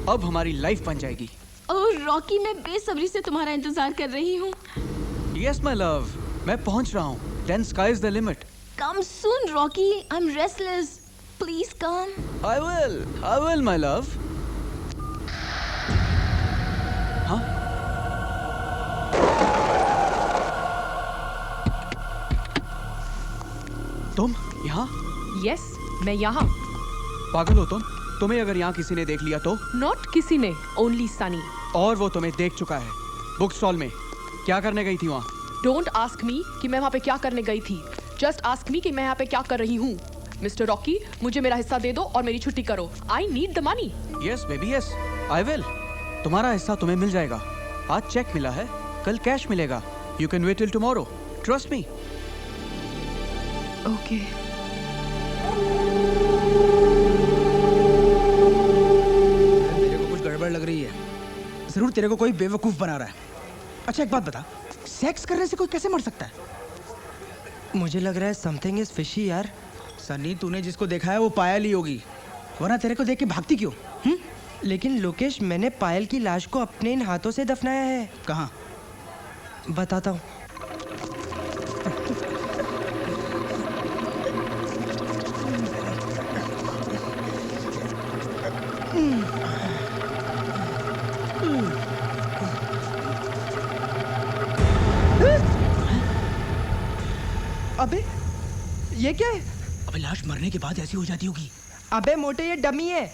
अब हमारी लाइफ बन जाएगी। ओह रॉकी, मैं बेसब्री से तुम्हारा इंतजार कर रही हूँ। यस माय लव, मैं पहुंच रहा हूँ। Then sky is the limit. Come soon Rocky, I am restless, please come. I will my love. हाँ? तुम यहाँ? यस, मैं यहाँ। पागल हो तुम? तुम्हें अगर यहाँ किसी ने देख लिया तो? नॉट किसी ने, ओनली सनी। और वो तुम्हें देख चुका है बुक स्टॉल में। क्या करने गई थी वहाँ? डोंट आस्क मी कि मैं वहाँ पे क्या करने गई थी, जस्ट आस्क मी कि मैं यहाँ पे क्या कर रही हूँ। मिस्टर रॉकी, मुझे मेरा हिस्सा दे दो और मेरी छुट्टी करो। I need the money. Yes baby yes, I will. तुम्हारा हिस्सा तुम्हें मिल जाएगा। आज चेक मिला है, कल कैश मिलेगा। You can wait till tomorrow, trust me. Okay. मेरे को कुछ गड़बड़ लग रही है। जरूर तेरे को कोई बेवकूफ बना रहा है। अच्छा एक बात बता, सेक्स करने से कोई कैसे मर सकता है? मुझे लग रहा है समथिंग इज फिशी यार। सनी, तूने जिसको देखा है वो पायल ही होगी, वरना तेरे को देख के भागती क्यों? लेकिन लोकेश, मैंने पायल की लाश को अपने इन हाथों से दफनाया है। कहाँ? बताता हूँ। अबे ये क्या है? अबे लाश मरने के बाद ऐसी हो जाती होगी। अबे मोटे, ये डमी है,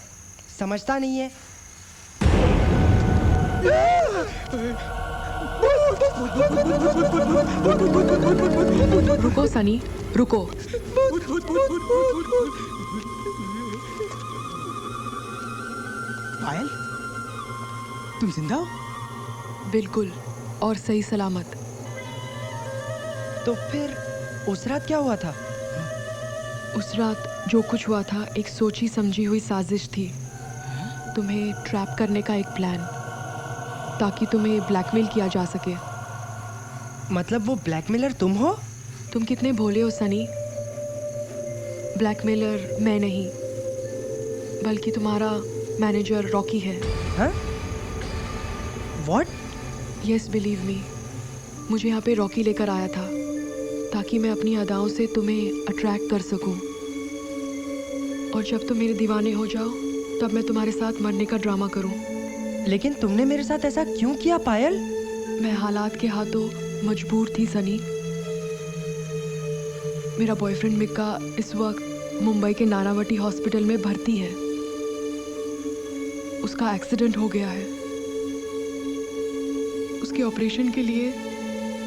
समझता नहीं है। रुको सनी, रुको। पायल, तुम जिंदा हो? बिल्कुल, और सही सलामत। तो फिर उस रात क्या हुआ था? उस रात जो कुछ हुआ था एक सोची समझी हुई साजिश थी। तुम्हें ट्रैप करने का एक प्लान, ताकि तुम्हें ब्लैकमेल किया जा सके। मतलब वो ब्लैकमेलर तुम हो? तुम कितने भोले हो सनी। ब्लैकमेलर मैं नहीं, बल्कि तुम्हारा मैनेजर रॉकी है। हाँ? What? यस, बिलीव मी, मुझे यहाँ पे रॉकी लेकर आया था ताकि मैं अपनी अदाओं से तुम्हें अट्रैक्ट कर सकूं। और जब तुम मेरे दीवाने हो जाओ तब मैं तुम्हारे साथ मरने का ड्रामा करूं। लेकिन तुमने मेरे साथ ऐसा क्यों किया पायल? मैं हालात के हाथों मजबूर थी सनी। मेरा बॉयफ्रेंड मिक्का इस वक्त मुंबई के नानावटी हॉस्पिटल में भर्ती है। उसका एक्सीडेंट हो गया है। उसके ऑपरेशन के लिए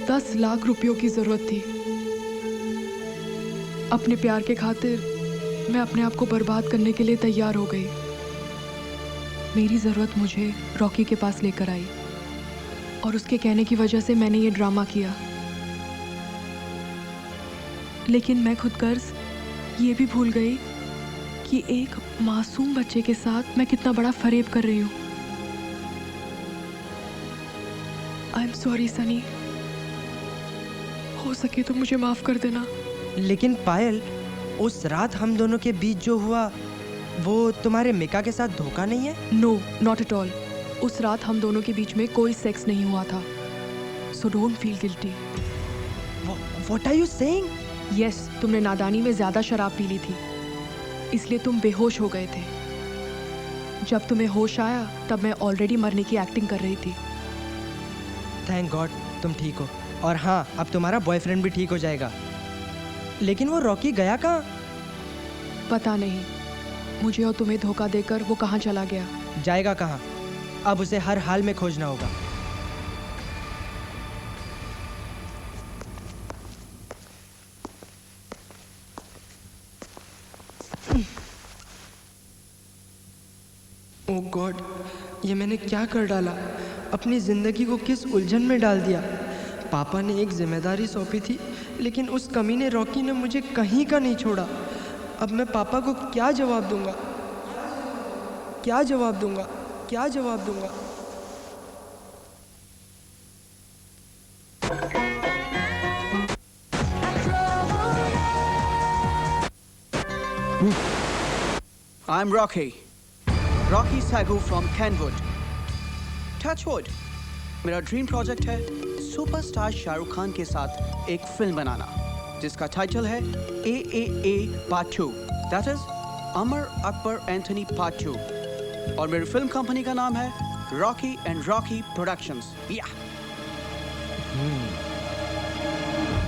10 लाख रुपयों की जरूरत थी। अपने प्यार के खातिर मैं अपने आप को बर्बाद करने के लिए तैयार हो गई। मेरी ज़रूरत मुझे रॉकी के पास लेकर आई और उसके कहने की वजह से मैंने ये ड्रामा किया। लेकिन मैं खुद गर्ज ये भी भूल गई कि एक मासूम बच्चे के साथ मैं कितना बड़ा फरेब कर रही हूँ। आई एम सॉरी सनी, हो सके तो मुझे माफ कर देना। लेकिन पायल, उस रात हम दोनों के बीच जो हुआ वो तुम्हारे मिका के साथ धोखा नहीं है? No, not at all. उस रात हम दोनों के बीच में कोई सेक्स नहीं हुआ था। So don't feel guilty. What are you saying? Yes, तुमने नादानी में ज्यादा शराब पी ली थी, इसलिए तुम बेहोश हो गए थे। जब तुम्हें होश आया तब मैं ऑलरेडी मरने की एक्टिंग कर रही थी। थैंक गॉड तुम ठीक हो। और हाँ, अब तुम्हारा बॉयफ्रेंड भी ठीक हो जाएगा। लेकिन वो रॉकी गया कहाँ? पता नहीं, मुझे और तुम्हें धोखा देकर वो कहाँ चला गया। जाएगा कहाँ? अब उसे हर हाल में खोजना होगा। ओह गॉड, ये मैंने क्या कर डाला? अपनी जिंदगी को किस उलझन में डाल दिया। पापा ने एक जिम्मेदारी सौंपी थी, लेकिन उस कमीने रॉकी ने मुझे कहीं का नहीं छोड़ा। अब मैं पापा को क्या जवाब दूंगा? क्या जवाब दूंगा? क्या जवाब दूंगा? I'm Rocky Sagu from Kenwood. Touchwood. मेरा ड्रीम प्रोजेक्ट है सुपरस्टार शाहरुख खान के साथ एक फिल्म बनाना, जिसका टाइटल है AAA Part 2, that is Amar Akbar Anthony Part 2, और मेरी फिल्म कंपनी का नाम है रॉकी एंड रॉकी प्रोडक्शंस। या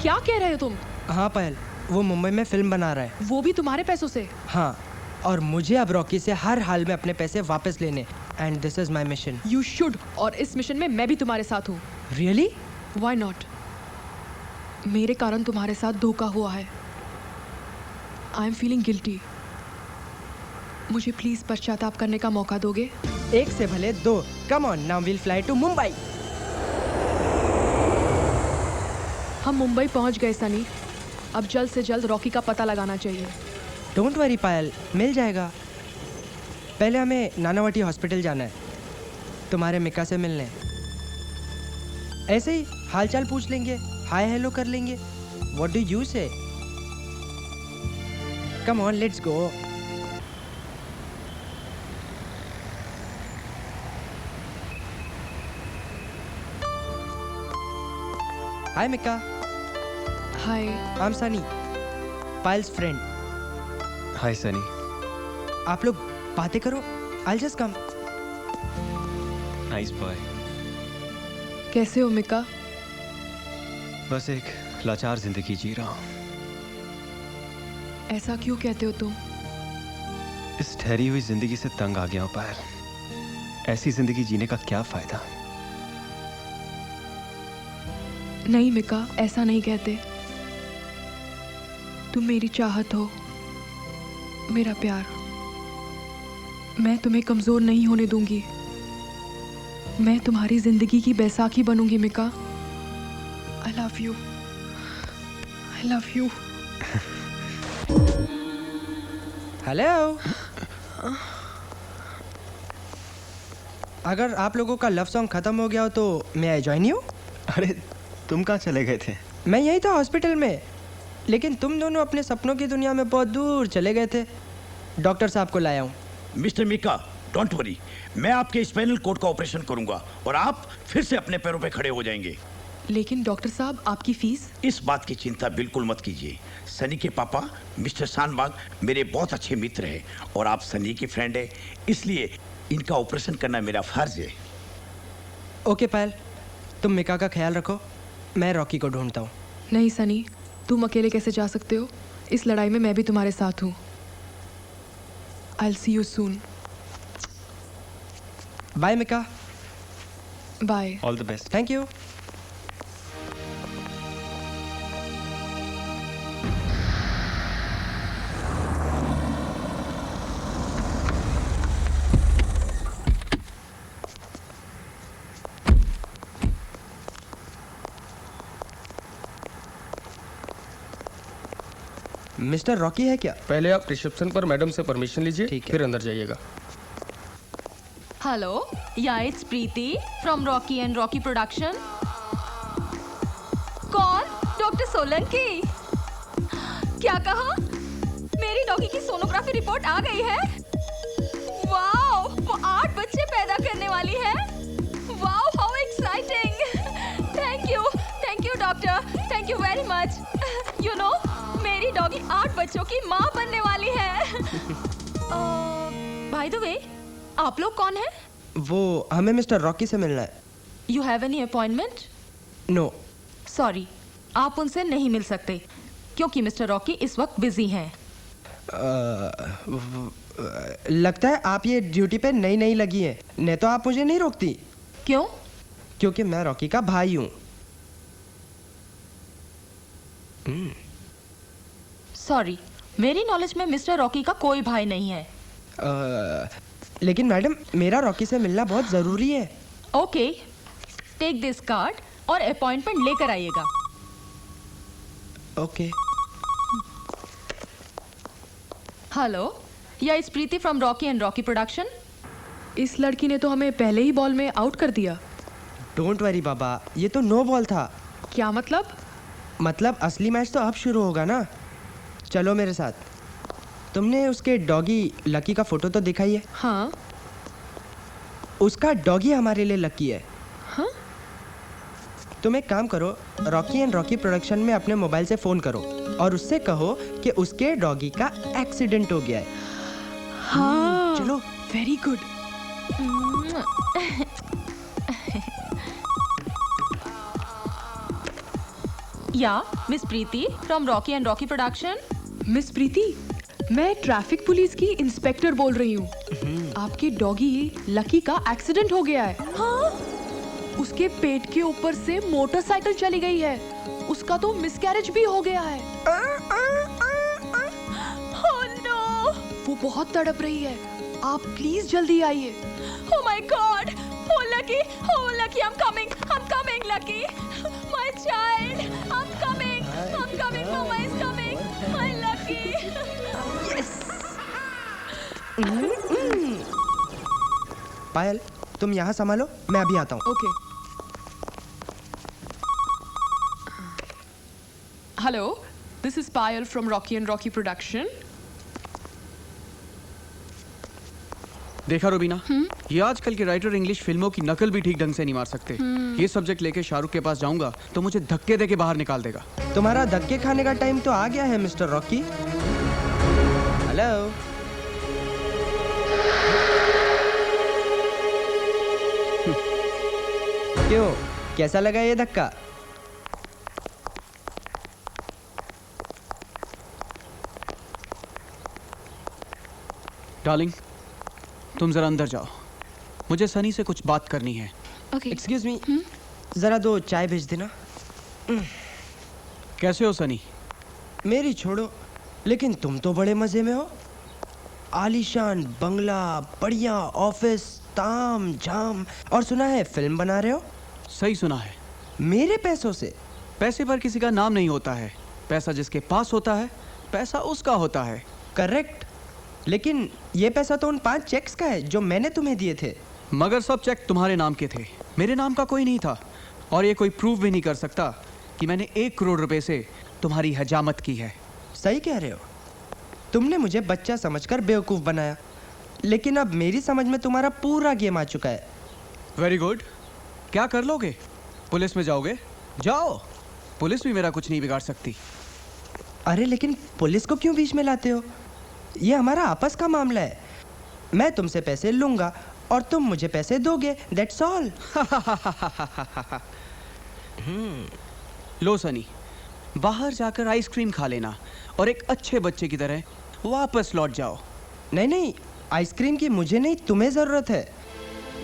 क्या कह रहे हो तुम? हाँ पायल, वो मुंबई में फिल्म बना रहा है। वो भी तुम्हारे पैसों से? हाँ, और मुझे अब रॉकी से हर हाल में अपने पैसे वापस लेने। And this is my mission. You should, और इस मिशन में मैं भी तुम्हारे साथ हूँ। रियली? Why not? मेरे कारण तुम्हारे साथ धोखा हुआ है। I am feeling guilty. मुझे प्लीज पश्चाताप करने का मौका दोगे? एक से भले दो। Come on, now will fly to Mumbai. हम मुंबई पहुंच गए सनी। अब जल्द से जल्द रॉकी का पता लगाना चाहिए। डोंट वरी पायल, मिल जाएगा। पहले हमें नानावटी हॉस्पिटल जाना है, तुम्हारे मिका से मिलने। ऐसे ही हालचाल पूछ लेंगे, हाय हेलो कर लेंगे। What do you say? Come on, let's go. Hi Mika. Hi, I am Sunny, Payal's friend. Hi Sunny. आप लोग बातें करो, I'll just come. Nice boy. कैसे हो मिका? बस एक लाचार जिंदगी जी रहा हूँ। ऐसा क्यों कहते हो तुम? इस ठहरी हुई जिंदगी से तंग आ गया हूँ पायल। ऐसी जिंदगी जीने का क्या फायदा? नहीं मिका, ऐसा नहीं कहते। तुम मेरी चाहत हो, मेरा प्यार। मैं तुम्हें कमजोर नहीं होने दूंगी। मैं तुम्हारी जिंदगी की बैसाखी बनूंगी Mika. I love you, I love you. Hello. अगर आप लोगों का लव सॉन्ग खत्म हो गया हो तो मैं आई जॉइन यू। अरे तुम कहाँ चले गए थे? मैं यही था हॉस्पिटल में, लेकिन तुम दोनों अपने सपनों की दुनिया में बहुत दूर चले गए थे। डॉक्टर साहब को लाया हूँ। मिस्टर मिका, डोंट वरी, मैं आपके स्पाइनल कोड का ऑपरेशन करूंगा और आप फिर से अपने पैरों पे खड़े हो जाएंगे। लेकिन डॉक्टर साहब, आपकी फीस? इस बात की चिंता बिल्कुल मत कीजिए। सनी के पापा मिस्टर शानबाग मेरे बहुत अच्छे मित्र हैं और आप सनी की फ्रेंड है, इसलिए इनका ऑपरेशन करना मेरा फर्ज है। ओके पायल, तुम मिका का ख्याल रखो, मैं रॉकी को ढूंढता हूँ। नहीं सनी, तुम अकेले कैसे जा सकते हो? इस लड़ाई में मैं भी तुम्हारे साथ हूँ। I'll see you soon. Bye, Mika. Bye. All the best. Thank you. Mister Rocky है क्या? पहले आप रिसेप्शन पर मैडम से परमिशन लीजिए, फिर अंदर जाइएगा। हेलो, या it's Preeti from Rocky and Rocky production. कौन? डॉक्टर सोलंकी। क्या कहा? मेरी डॉगी की सोनोग्राफी रिपोर्ट आ गई है। वाओ, वो 8 बच्चे पैदा करने वाली है। Wow, how exciting. Thank you doctor, thank you very much. You know, मेरी डॉगी 8 बच्चों की माँ बनने वाली है। बाय द वे, आप लोग कौन हैं? वो हमें मिस्टर रॉकी से मिलना है। You have any appointment? No. Sorry, आप उनसे नहीं मिल सकते क्योंकि मिस्टर रॉकी इस वक्त बिजी हैं। लगता है आप ये ड्यूटी पे नई लगी हैं, नहीं तो आप मुझे नहीं रोकती। क्यों? क्योंकि मैं रॉकी का भाई हूँ। सॉरी, मेरी नॉलेज में मिस्टर रॉकी का कोई भाई नहीं है। लेकिन मैडम, मेरा रॉकी से मिलना बहुत जरूरी है। ओके, टेक दिस कार्ड और अपॉइंटमेंट लेकर आइएगा। ओके। हेलो, या it's Preeti from Rocky and Rocky production. इस लड़की ने तो हमें पहले ही बॉल में आउट कर दिया। डोंट वरी बाबा, ये तो नो बॉल था। क्या मतलब? मतलब असली मैच तो अब शुरू होगा ना। चलो मेरे साथ। तुमने उसके डॉगी लकी का फोटो तो देखा ही है। हाँ। उसका डॉगी हमारे लिए लकी है। हाँ? तुम एक काम करो, रॉकी एंड रॉकी प्रोडक्शन में अपने मोबाइल से फोन करो और उससे कहो कि उसके डॉगी का एक्सीडेंट हो गया है। हाँ, चलो। Very good. Yeah miss Preeti from Rocky and Rocky production. Miss Preeti, मैं ट्रैफिक पुलिस की इंस्पेक्टर बोल रही हूँ। आपके डॉगी लकी का एक्सीडेंट हो गया है। हाँ? उसके पेट के ऊपर से मोटरसाइकिल चली गई है। उसका तो मिसकैरेज भी हो गया है। Oh no! वो बहुत तड़प रही है। आप प्लीज जल्दी आइए। Oh my God! Oh Lucky! Oh Lucky! I'm coming! Lucky! My child! I'm coming! Mama is coming! My Lucky! Yes! पायल, तुम यहाँ संभालो, मैं अभी आता हूँ। Okay. Hello, this is Payal from Rocky and Rocky production. देखा रुबीना, ये आजकल के राइटर इंग्लिश फिल्मों की नकल भी ठीक ढंग से नहीं मार सकते। ये सब्जेक्ट लेके शाहरुख के पास जाऊंगा तो मुझे धक्के देके बाहर निकाल देगा। तुम्हारा धक्के खाने का टाइम तो आ गया है मिस्टर रॉकी। हेलो। क्यों, कैसा लगा ये धक्का? डार्लिंग, तुम जरा अंदर जाओ, मुझे सनी से कुछ बात करनी है। एक्सक्यूज मी, जरा 2 चाय भेज देना। कैसे हो सनी? मेरी छोड़ो, लेकिन तुम तो बड़े मजे में हो। आलीशान बंगला, बढ़िया ऑफिस, ताम झाम, और सुना है फिल्म बना रहे हो। सही सुना है। मेरे पैसों से? पैसे पर किसी का नाम नहीं होता है। पैसा जिसके पास होता है, पैसा उसका होता है। करेक्ट, लेकिन ये पैसा तो उन 5 चेक्स का है जो मैंने तुम्हें दिए थे। मगर सब चेक तुम्हारे नाम के थे, मेरे नाम का कोई नहीं था। और ये कोई प्रूव भी नहीं कर सकता कि मैंने 1 करोड़ रुपए से तुम्हारी हजामत की है। सही कह रहे हो, तुमने मुझे बच्चा समझकर बेवकूफ बनाया, लेकिन अब मेरी समझ में तुम्हारा पूरा गेम आ चुका है। Very good. क्या कर लोगे? पुलिस में जाओगे? जाओ, पुलिस भी मेरा कुछ नहीं बिगाड़ सकती। अरे लेकिन पुलिस को क्यों बीच में लाते हो? ये हमारा आपस का मामला है। मैं तुमसे पैसे लूंगा और तुम मुझे पैसे दोगे, दैट्स ऑल। लो सनी, बाहर जाकर आइसक्रीम खा लेना और एक अच्छे बच्चे की तरह वापस लौट जाओ। नहीं, आइसक्रीम की मुझे नहीं, तुम्हें जरूरत है।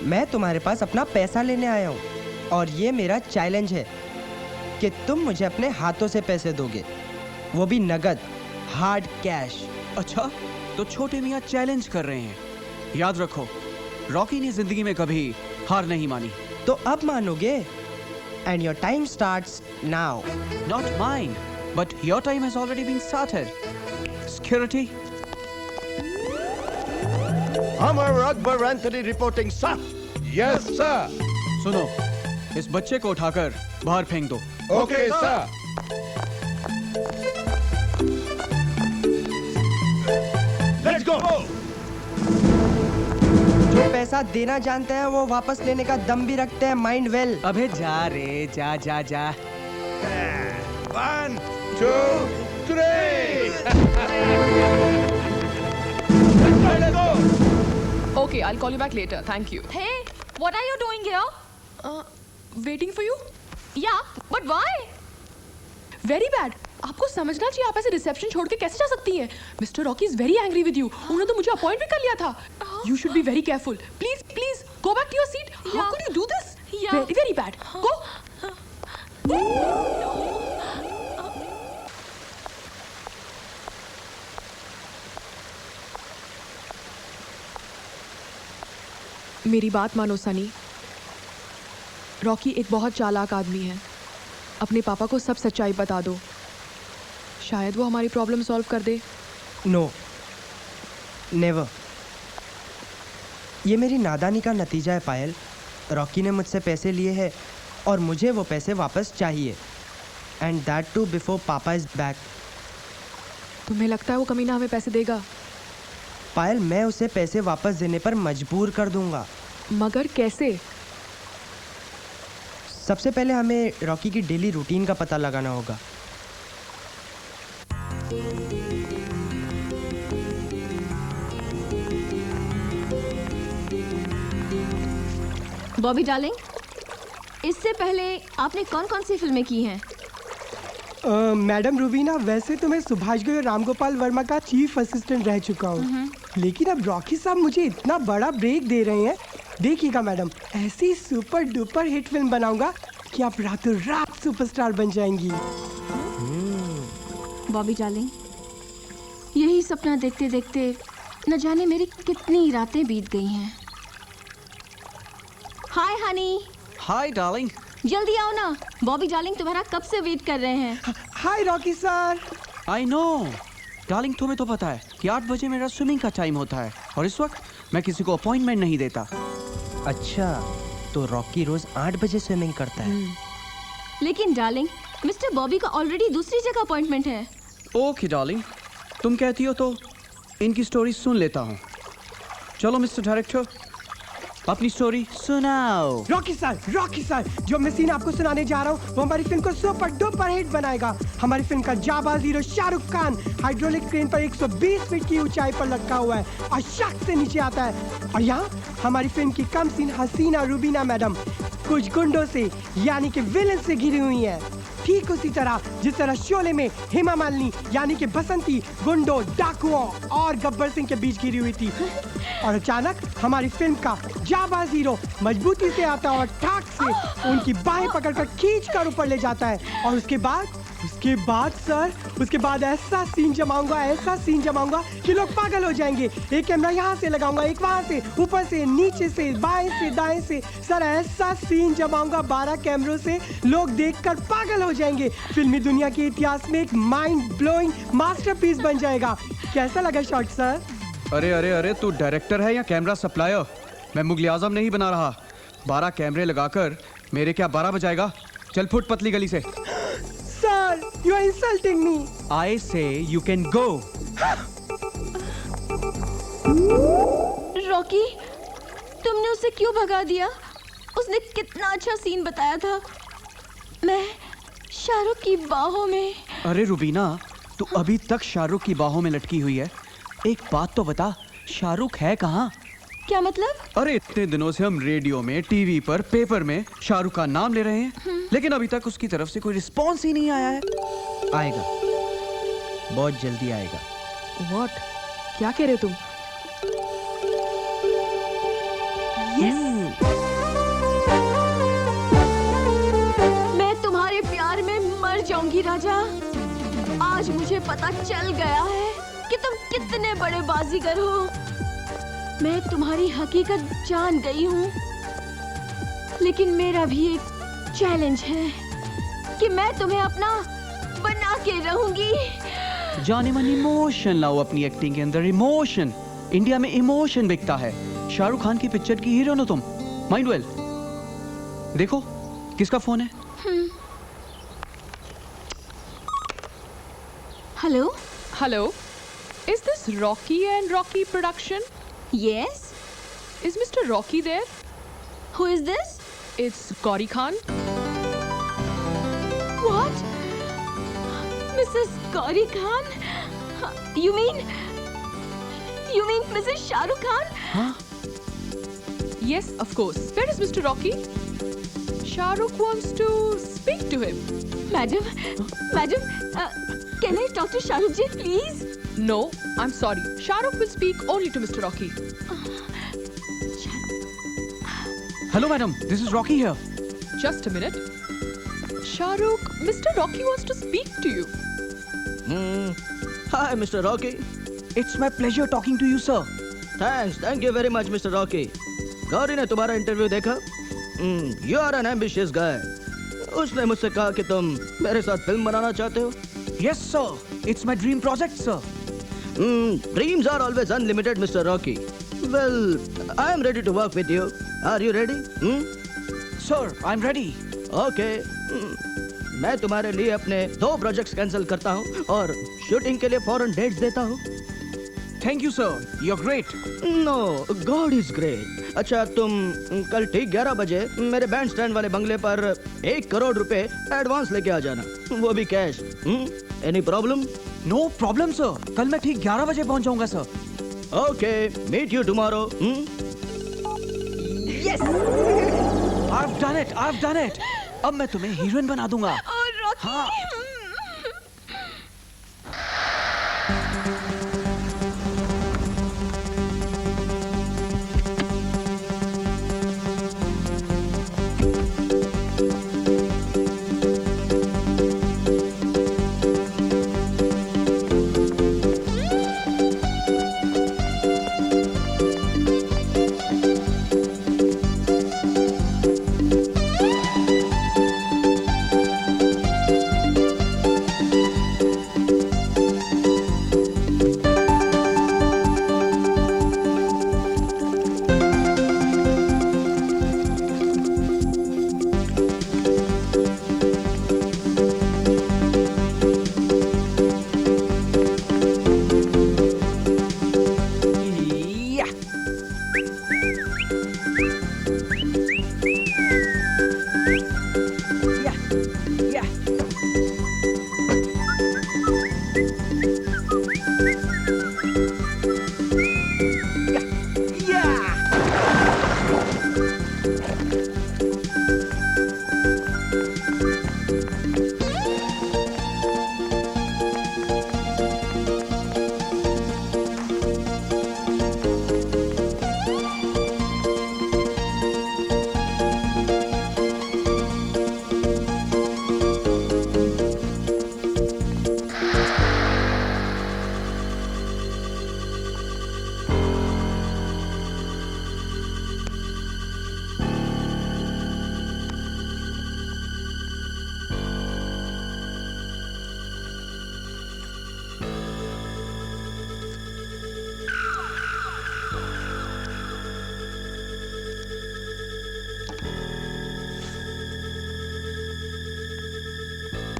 मैं तुम्हारे पास अपना पैसा लेने आया हूँ और ये मेरा चैलेंज है कि तुम मुझे अपने हाथों से पैसे दोगे, वो भी नगद, हार्ड कैश। अच्छा, तो छोटे मियाँ चैलेंज कर रहे हैं। याद रखो, रॉकी ने जिंदगी में कभी हार नहीं मानी। तो अब मानोगे? And your time starts now. Not mine, But your time has already been started. Security. Amar Akbar Anthony reporting, sir. Yes, sir. सुनो, इस बच्चे को उठाकर बाहर फेंक दो। Okay, sir. Let's go. जो पैसा देना जानते हैं वो वापस लेने का दम भी रखते हैं। Mind well. अबे जा रे, जा जा जा। 1, 2, 3. Let's go. Okay, I'll call you back later. Thank you. Hey, what are you doing here? Waiting for you? Yeah, but why? Very bad. आपको समझना चाहिए आप ऐसे रिसेप्शन छोड़ के कैसे जा सकती हैं? Mister Rocky is very angry with you. उन्होंने तो मुझे अपॉइंट भी कर लिया था। You should be very careful. Please please go back to your seat. How could you do this? Very very bad. Go. मेरी बात मानो सनी। रॉकी एक बहुत चालाक आदमी है। अपने पापा को सब सच्चाई बता दो, शायद वो हमारी प्रॉब्लम सॉल्व कर दे। No, never. ये मेरी नादानी का नतीजा है पायल। रॉकी ने मुझसे पैसे लिए हैं और मुझे वो पैसे वापस चाहिए, एंड दैट टू बिफोर पापा इज बैक। तुम्हें लगता है वो कमीना हमें पैसे देगा? पायल, मैं उसे पैसे वापस देने पर मजबूर कर दूंगा। मगर कैसे? सबसे पहले हमें रॉकी की डेली रूटीन का पता लगाना होगा। बॉबी डार्लिंग, इससे पहले आपने कौन कौन सी फिल्में की हैं? मैडम रूबीना, वैसे तो मैं सुभाष घई और राम गोपाल वर्मा का चीफ असिस्टेंट रह चुका हूँ, लेकिन अब रॉकी साहब मुझे इतना बड़ा ब्रेक दे रहे हैं। देखिएगा मैडम, ऐसी सुपर डुपर हिट फिल्म बनाऊंगा कि आप रातों रात सुपरस्टार बन जाएंगी। बॉबी डार्लिंग, यही सपना देखते देखते न जाने मेरी कितनी रातें बीत गई हैं। Hi honey. Hi darling. जल्दी आओ ना, बॉबी डार्लिंग तुम्हारा कब से वेट कर रहे हैं। हाय Rocky sir. I know darling, तुम्हें तो पता है कि 8 बजे मेरा स्विमिंग का टाइम होता है और इस वक्त मैं किसी को अपॉइंटमेंट नहीं देता। अच्छा, तो रॉकी रोज 8 बजे स्विमिंग करता है। लेकिन डार्लिंग, मिस्टर बॉबी का ऑलरेडी दूसरी जगह अपॉइंटमेंट है। ओके डार्लिंग, तुम कहती हो तो इनकी स्टोरी सुन लेता हूँ। चलो मिस्टर डायरेक्टर, अपनी स्टोरी सुनाओ। रॉकी सर, जो मैं सीन आपको सुनाने जा रहा हूँ वो हमारी फिल्म को सुपर डुपर हिट बनाएगा। हमारी फिल्म का जाबाज hero Shahrukh Khan hydraulic crane पर 120 फीट की ऊंचाई पर लटका हुआ है और शक से नीचे आता है। और यहाँ हमारी फिल्म की कम सीन हसीना रूबीना मैडम कुछ गुंडों से यानी कि विलन से घिरी हुई है, ठीक उसी तरह जिस तरह शोले में हेमा मालिनी यानी कि बसंती गुंडों, डाकुओं और गब्बर सिंह के बीच घिरी हुई थी। और अचानक हमारी फिल्म का जाबाज हीरो मजबूती से आता है और ठाक से उनकी बाहें पकड़कर खींचकर ऊपर ले जाता है। और उसके बाद ऐसा सीन जमाऊंगा कि लोग पागल हो जाएंगे। एक कैमरा यहाँ से लगाऊंगा, एक वहाँ से, ऊपर से, नीचे से, बाएं से, दाएं से। सर ऐसा सीन जमाऊंगा 12 कैमरों से, लोग देखकर पागल हो जाएंगे। फिल्मी दुनिया के इतिहास में एक माइंड ब्लोइंग मास्टरपीस बन जाएगा। कैसा लगा शॉट सर? अरे तू डायरेक्टर है या कैमरा सप्लायर? मैं मुगल आजम नहीं बना रहा। 12 कैमरे लगाकर मेरे क्या 12 बजाएगा? चल फुट पतली गली से। Sir, you are insulting me. I say you can go. Rocky, तुमने उसे क्यों भगा दिया? उसने कितना अच्छा सीन बताया था। मैं शाहरुख की बाहों में। अरे रुबीना, तू अभी तक शाहरुख की बाहों में लटकी हुई है। एक बात तो बता, शाहरुख है कहाँ? क्या मतलब? अरे इतने दिनों से हम रेडियो में, टीवी पर, पेपर में शाहरुख का नाम ले रहे हैं, लेकिन अभी तक उसकी तरफ से कोई रिस्पॉन्स ही नहीं आया है। आएगा, बहुत जल्दी आएगा। What? क्या कह रहे हो तुम? मैं तुम्हारे प्यार में मर जाऊंगी राजा। आज मुझे पता चल गया है कि तुम कितने बड़े बाजीगर हो। मैं तुम्हारी हकीकत जान गई हूँ, लेकिन मेरा भी एक चैलेंज है कि मैं तुम्हें अपना बना के रहूंगी। जाने मन इमोशन लाओ अपनी एक्टिंग के अंदर, इमोशन। इंडिया में इमोशन बिकता है। शाहरुख खान की पिक्चर की हीरो ना तुम। Mind well. देखो किसका फोन है। Hello Hello. Is this Rocky and Rocky production? Yes. Is Mr. Rocky there? Who is this? It's Gauri Khan. What? Mrs. Gauri Khan? You mean Mrs. Shahrukh Khan? Huh? Yes, of course. Where is Mr. Rocky? Shahrukh wants to speak to him. Madam, can I talk to Shahrukh ji, please? No, I'm sorry. Shahrukh will speak only to Mr. Rocky. Hello, madam. This is Rocky here. Just a minute. Shahrukh, Mr. Rocky wants to speak to you. Hi, Mr. Rocky. It's my pleasure talking to you, sir. Thank you very much, Mr. Rocky. Gauri ने तुम्हारा interview देखा? You are an ambitious guy. उसने मुझसे कहा कि तुम मेरे साथ फिल्म बनाना चाहते हो? Yes, sir. It's my dream project, sir. Dreams are always unlimited, Mr. Rocky. Well, I am ready to work with you. Are you ready? Sir, I'm ready. Okay. मैं तुम्हारे लिए अपने 2 प्रोजेक्ट्स कैंसिल करता हूँ और shooting के लिए foreign dates देता हूँ। Thank you, sir. You're great. No, God is great. अच्छा, तुम कल ठीक 11 बजे मेरे बैंड स्टैंड वाले बंगले पर 1 करोड़ रुपए एडवांस लेके आ जाना, वो भी cash. Any problem? No problem sir. कल मैं ठीक 11 बजे पहुंच जाऊंगा sir. Okay, meet you tomorrow. Yes, I've done it. अब मैं तुम्हें हीरोइन बना दूंगा। हाँ।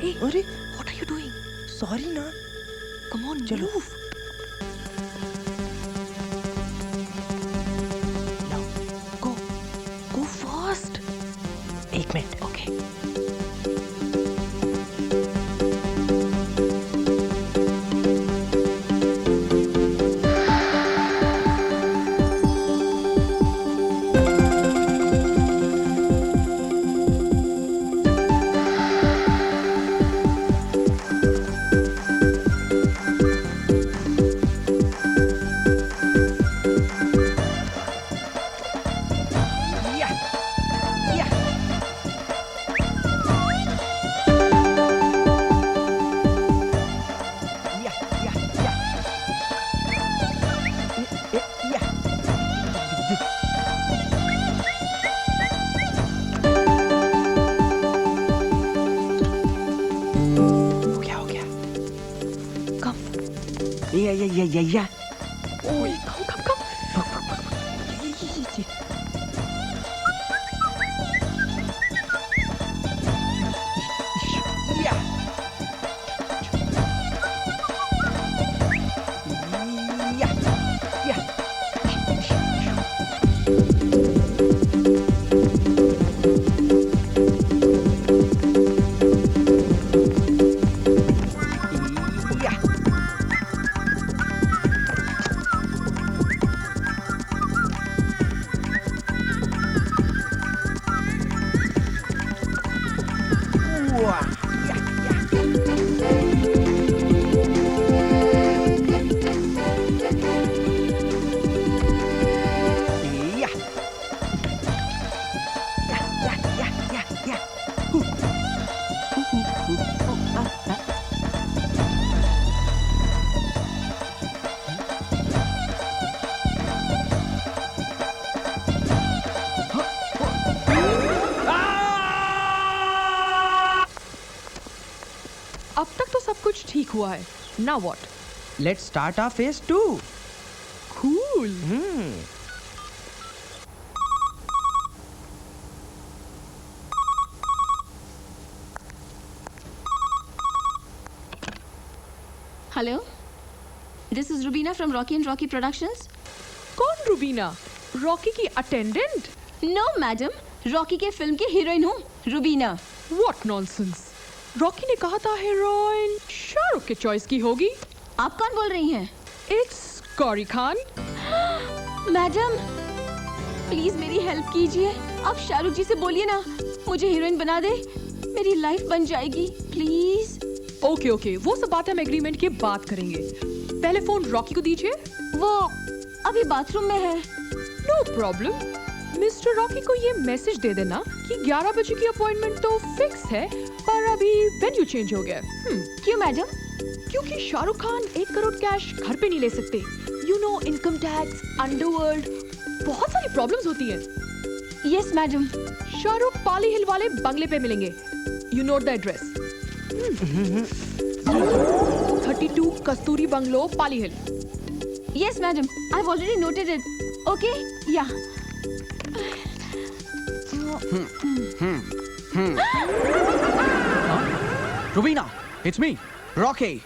Hey, अरे what are you doing? Sorry ना। Come on, चलो। move. Go fast. 1 minute. Okay. या ओए come. अब तक तो सब कुछ ठीक हुआ है. Now what? Let's start our phase 2. Cool. Hello, this is Rubina from Rocky and Rocky Productions. कौन रूबीना? रॉकी की अटेंडेंट? No, madam. रॉकी के फिल्म की हीरोइन हूँ, रूबीना. What nonsense? रॉकी ने कहा था हीरोइन शाहरुख के चॉइस की होगी. आप कौन बोल रही हैं? It's Gauri Khan. Madam, please मेरी हेल्प कीजिए. आप शाहरुख जी से बोलिए ना, मुझे हीरोइन बना दे. मेरी लाइफ बन जाएगी, प्लीज. ओके, वो सब बातें हम एग्रीमेंट के बाद करेंगे. पहले फोन रॉकी को दीजिए. वो अभी बाथरूम में है. No problem. मिस्टर रॉकी को ये मैसेज दे देना कि 11 बजे की अपॉइंटमेंट तो फिक्स है, पर अभी वेन्यू चेंज हो गया. क्यों मैडम? क्योंकि शाहरुख खान 1 करोड़ कैश घर पे नहीं ले सकते. You know, income tax, underworld, बहुत सारी प्रॉब्लम्स होती हैं. Yes madam. Shahrukh Pali hill वाले बंगले पे मिलेंगे. You note the address. 32 Kasturi bungalow, Pali hill. Yes, madam. I've already noted it. Okay? Yeah. Rubina, it's me, Rocky.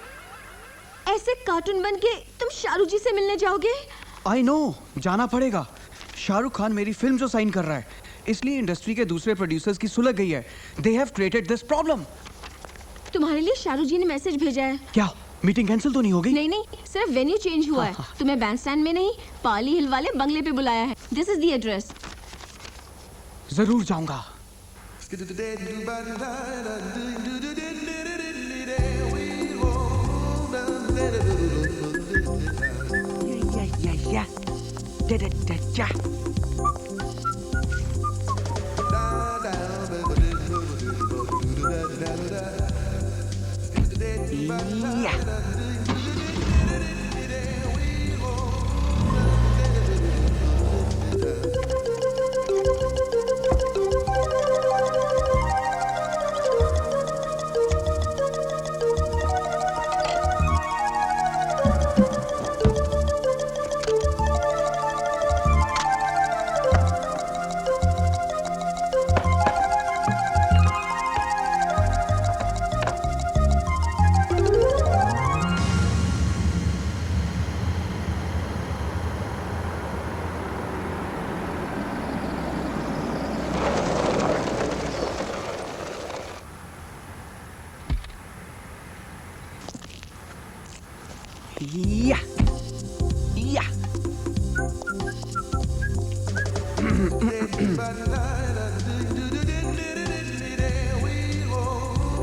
ऐसे कार्टून बन के तुम शाहरुख जी से मिलने जाओगे? I know, जाना पड़ेगा. शाहरुख खान मेरी फिल्म जो साइन कर रहा है, इसलिए इंडस्ट्री के दूसरे प्रोड्यूसर्स की सुलग गई है. They have created this problem. तुम्हारे लिए शाहरुख जी ने मैसेज भेजा है. क्या मीटिंग कैंसिल तो नहीं हो गई? नहीं, सिर्फ वेन्यू चेंज हुआ है. तुम्हें बैंडस्टैंड में नहीं, पाली हिल वाले बंगले पे बुलाया है. This is the address. जरूर जाऊंगा.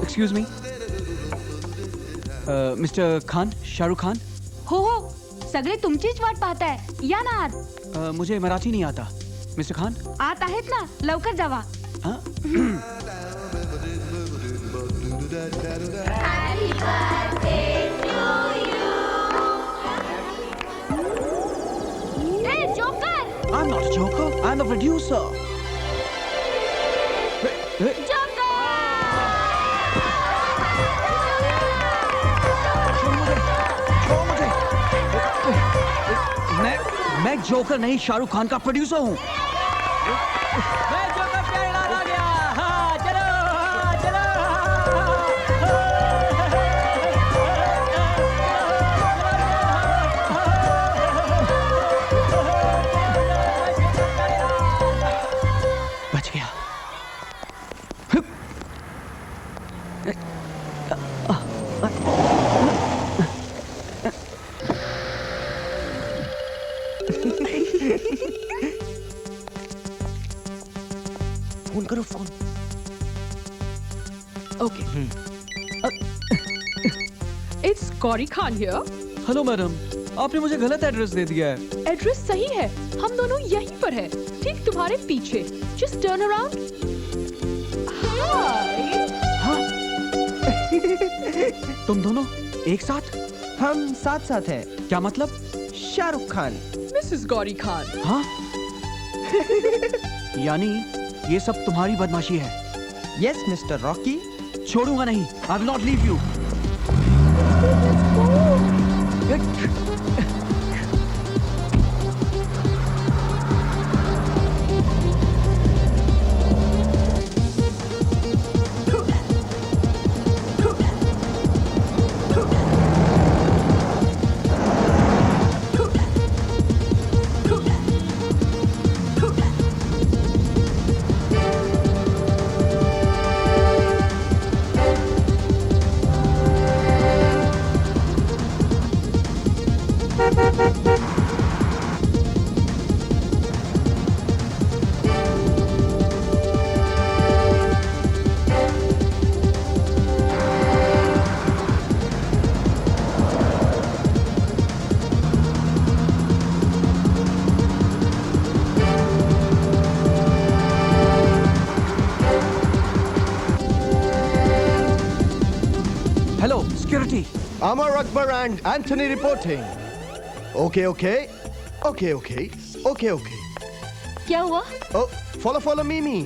Excuse me, Mr. Khan, Shahrukh Khan. हो सगळे तुमचीच वाट पाहताय. या ना आत. मुझे मराठी नहीं आता. मिस्टर खान आत आहेत ना, लवकर जावा. Hey, Joker! I'm not a joker. I'm the producer. मैं जोकर नहीं, शाहरुख खान का प्रोड्यूसर हूँ। मैं जोकर प्यार आ गया। हाँ चलो, हाँ चलो। बच गया। फोन करो, phone. Okay. It's Gauri Khan here. Hello madam, आपने मुझे गलत एड्रेस दे दिया है। एड्रेस सही है, हम दोनों यहीं पर हैं, ठीक तुम्हारे पीछे। Just turn around. Hi. तुम दोनों एक साथ? हम साथ साथ हैं। क्या मतलब? Shahrukh Khan. Mrs. Gauri Khan. हाँ? यानी ये सब तुम्हारी बदमाशी है? Yes, Mr. Rocky. छोड़ूंगा नहीं। I will not leave you. Amar Akbar and Anthony reporting. Okay. क्या हुआ? Oh, follow Mimi.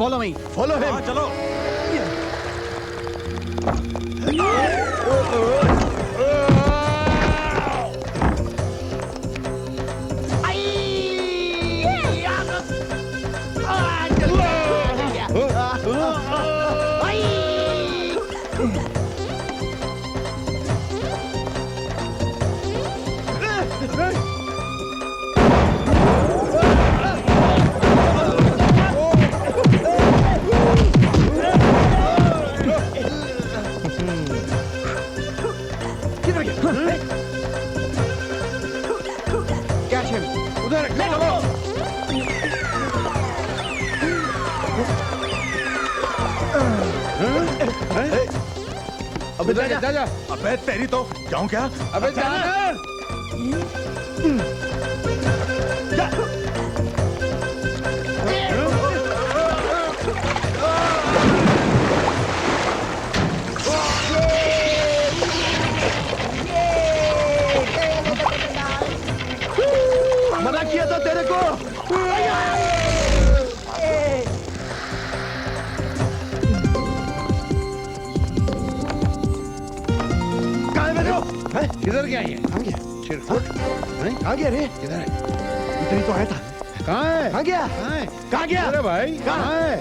Follow me. Follow him. चलो। अबे जा। अबे तेरी तो जाऊं क्या? अबे जाना। मना किया था तेरे को। किधर गया ये? कहाँ गया? चिरकुट? कहाँ गया रे? किधर है? इधर ही तो आया था। कहाँ है? कहाँ गया? कहाँ गया? अरे भाई कहाँ है?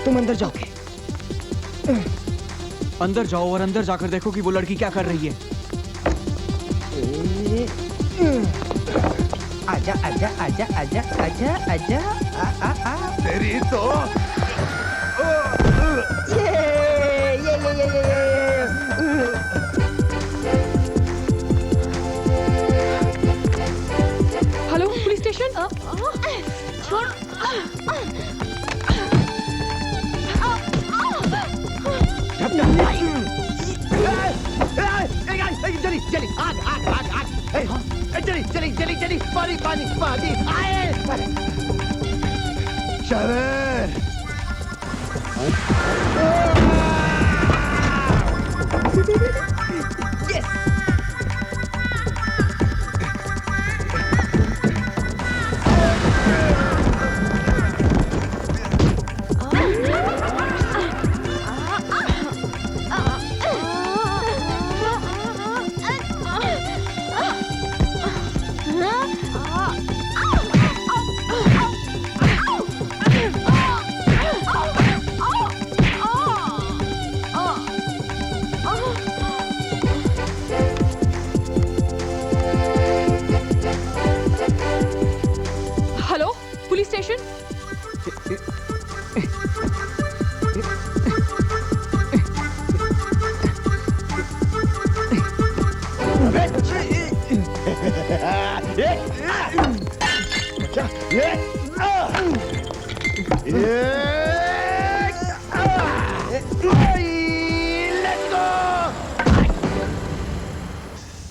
तुम अंदर जाओगे। अंदर जाओ और अंदर जाकर देखो कि वो लड़की क्या कर रही है। आजा आजा आजा आजा आजा आजा आ आ आ तेरी तो हेलो पुलिस स्टेशन। छोड़। जली जली आग आग आग आग जली जली जली जली पानी पानी पानी आए शरर hello police station.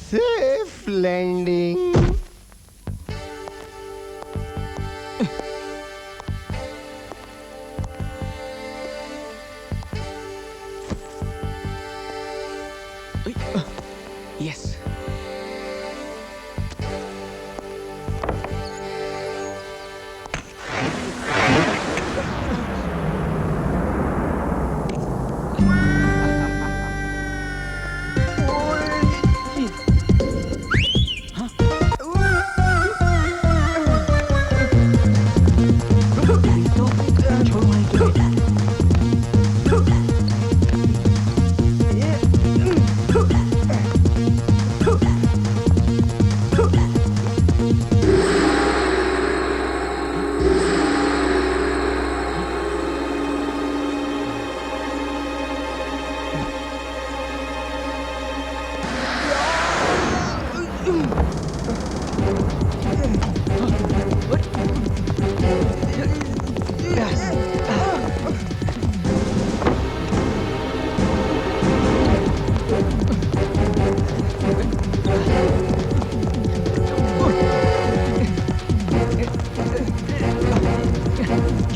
Safe landing. Yes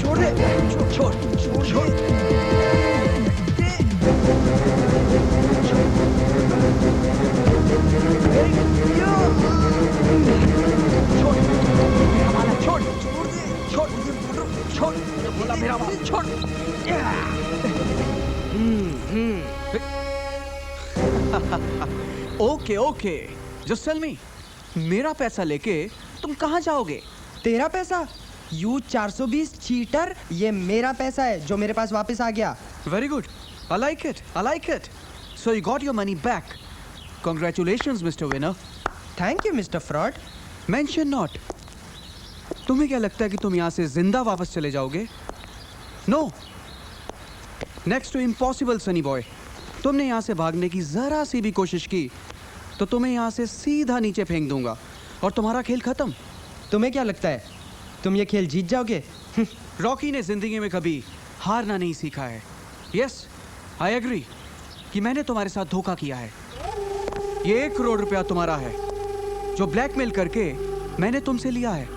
छोड़ दे छोड़ छोड़ छोड़ okay okay just tell me, मेरा पैसा लेके तुम कहाँ जाओगे? तेरा पैसा? यू 420 चीटर, ये मेरा पैसा है जो मेरे पास वापस आ गया। Very good. I like it. I like it. So you got your money back. Congratulations, Mr. Winner. Thank you, Mr. Fraud. Mention not. तुम्हें क्या लगता है कि तुम यहाँ से जिंदा वापस चले जाओगे? No. Next to impossible, Sunny boy. तुमने यहाँ से भागने की जरा सी भी कोशिश की तो तुम्हें यहाँ से सीधा नीचे फेंक दूंगा और तुम्हारा खेल खत्म। तुम्हें क्या लगता है तुम ये खेल जीत जाओगे? रॉकी ने जिंदगी में कभी हारना नहीं सीखा है। यस, आई एग्री कि मैंने तुम्हारे साथ धोखा किया है। ये 1 करोड़ रुपया तुम्हारा है जो ब्लैकमेल करके मैंने तुमसे लिया है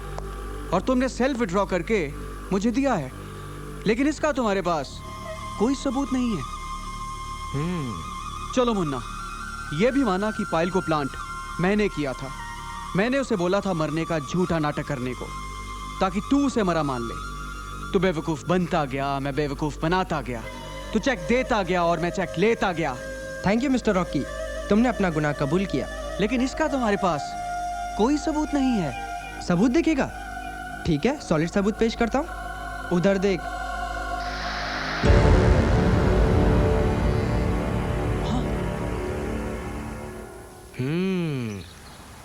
और तुमने सेल्फ विड्रॉ करके मुझे दिया है, लेकिन इसका तुम्हारे पास कोई सबूत नहीं है। चलो मुन्ना, ये भी माना कि पायल को प्लांट मैंने किया था। मैंने उसे बोला था मरने का झूठा नाटक करने को ताकि तू उसे मरा मान ले। तू बेवकूफ बनता गया, मैं बेवकूफ बनाता गया। तू चेक देता गया और मैं चेक लेता गया। थैंक यू मिस्टर रॉकी, तुमने अपना गुनाह कबूल किया। लेकिन इसका तुम्हारे पास कोई सबूत नहीं है। सबूत देखेगा? ठीक है, सॉलिड सबूत पेश करता हूँ। उधर देख।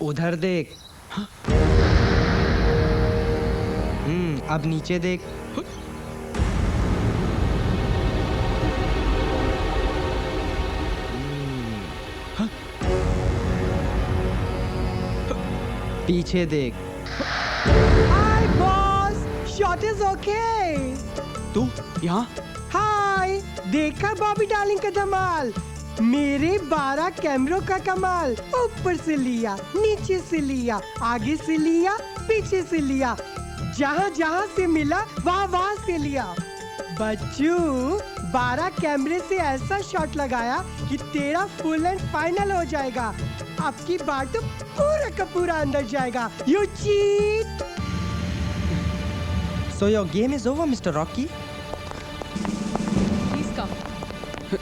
उधर देख। अब नीचे देख। पीछे देख। हाय बॉस, शॉट इज ओके। तू यहाँ? हाय, देखा बॉबी डार्लिंग का धमाल। मेरे 12 कैमरों का कमाल। ऊपर से लिया, नीचे से लिया, आगे से लिया, पीछे से लिया, जहाँ जहाँ से मिला वहाँ वहाँ से लिया। बच्चू, 12 कैमरे से ऐसा शॉट लगाया कि तेरा फुल एंड फाइनल हो जाएगा। अब की बार तो पूरा का पूरा अंदर जाएगा। You cheat. So your game is over, Mr. Rocky. Please come.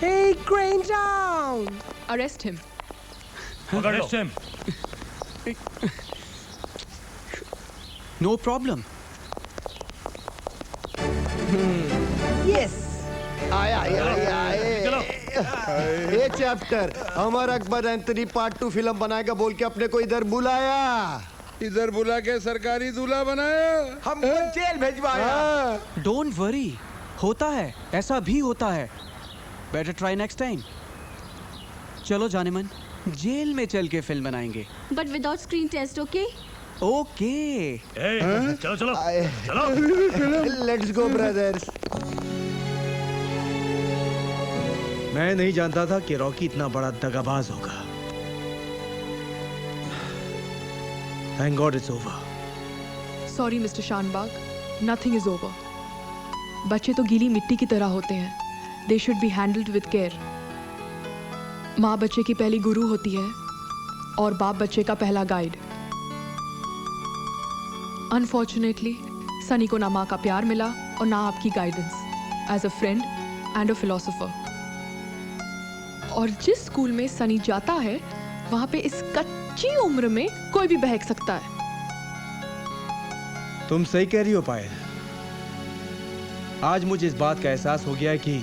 Hey, crane down. Arrest him. Arrest him. No problem. Yes. आए ये चैप्टर हमारा अकबर एंथनी पार्ट 2 फिल्म बनाएगा बोल के अपने को इधर बुलाया। इधर बुला के सरकारी दूल्हा बनाया, हमको जेल भेजवाया। डोंट वरी, होता है, ऐसा भी होता है। Better try next time. चलो जाने मन, जेल में चल के फिल्म बनाएंगे। But without screen test, okay? Okay. चलो चलो चलो। Let's go brothers. मैं नहीं जानता था कि रॉकी इतना बड़ा दगाबाज होगा। Thank God it's over. Sorry, Mr. Shanbhag, nothing is over. बच्चे तो गीली मिट्टी की तरह होते हैं। They should be handled with care. माँ बच्चे की पहली गुरु होती है और बाप बच्चे का पहला गाइड। Unfortunately, सनी को ना माँ का प्यार मिला और ना आपकी guidance as a friend and a philosopher. और जिस स्कूल में सनी जाता है वहां पे इस कच्ची उम्र में कोई भी बहक सकता है। तुम सही कह रही हो पायल। आज मुझे इस बात का एहसास हो गया है कि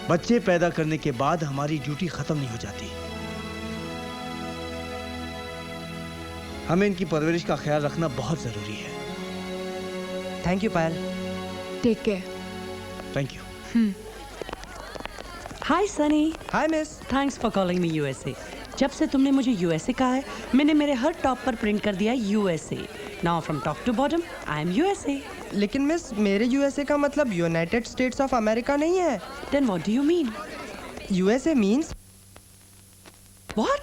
बच्चे पैदा करने के बाद हमारी ड्यूटी खत्म नहीं हो जाती। हमें इनकी परवरिश का ख्याल रखना बहुत जरूरी है। Thank you Payal. Take care. Thank you. Hi Sunny. Hi miss. Thanks for calling me USA. जब से तुमने मुझे यूएसए कहा है, मैंने मेरे हर टॉप पर प्रिंट कर दिया USA. Now from top to bottom I am USA. लेकिन मिस, मेरे यूएसए का मतलब यूनाइटेड स्टेट्स ऑफ अमेरिका नहीं है। Then what do you mean? USA means what?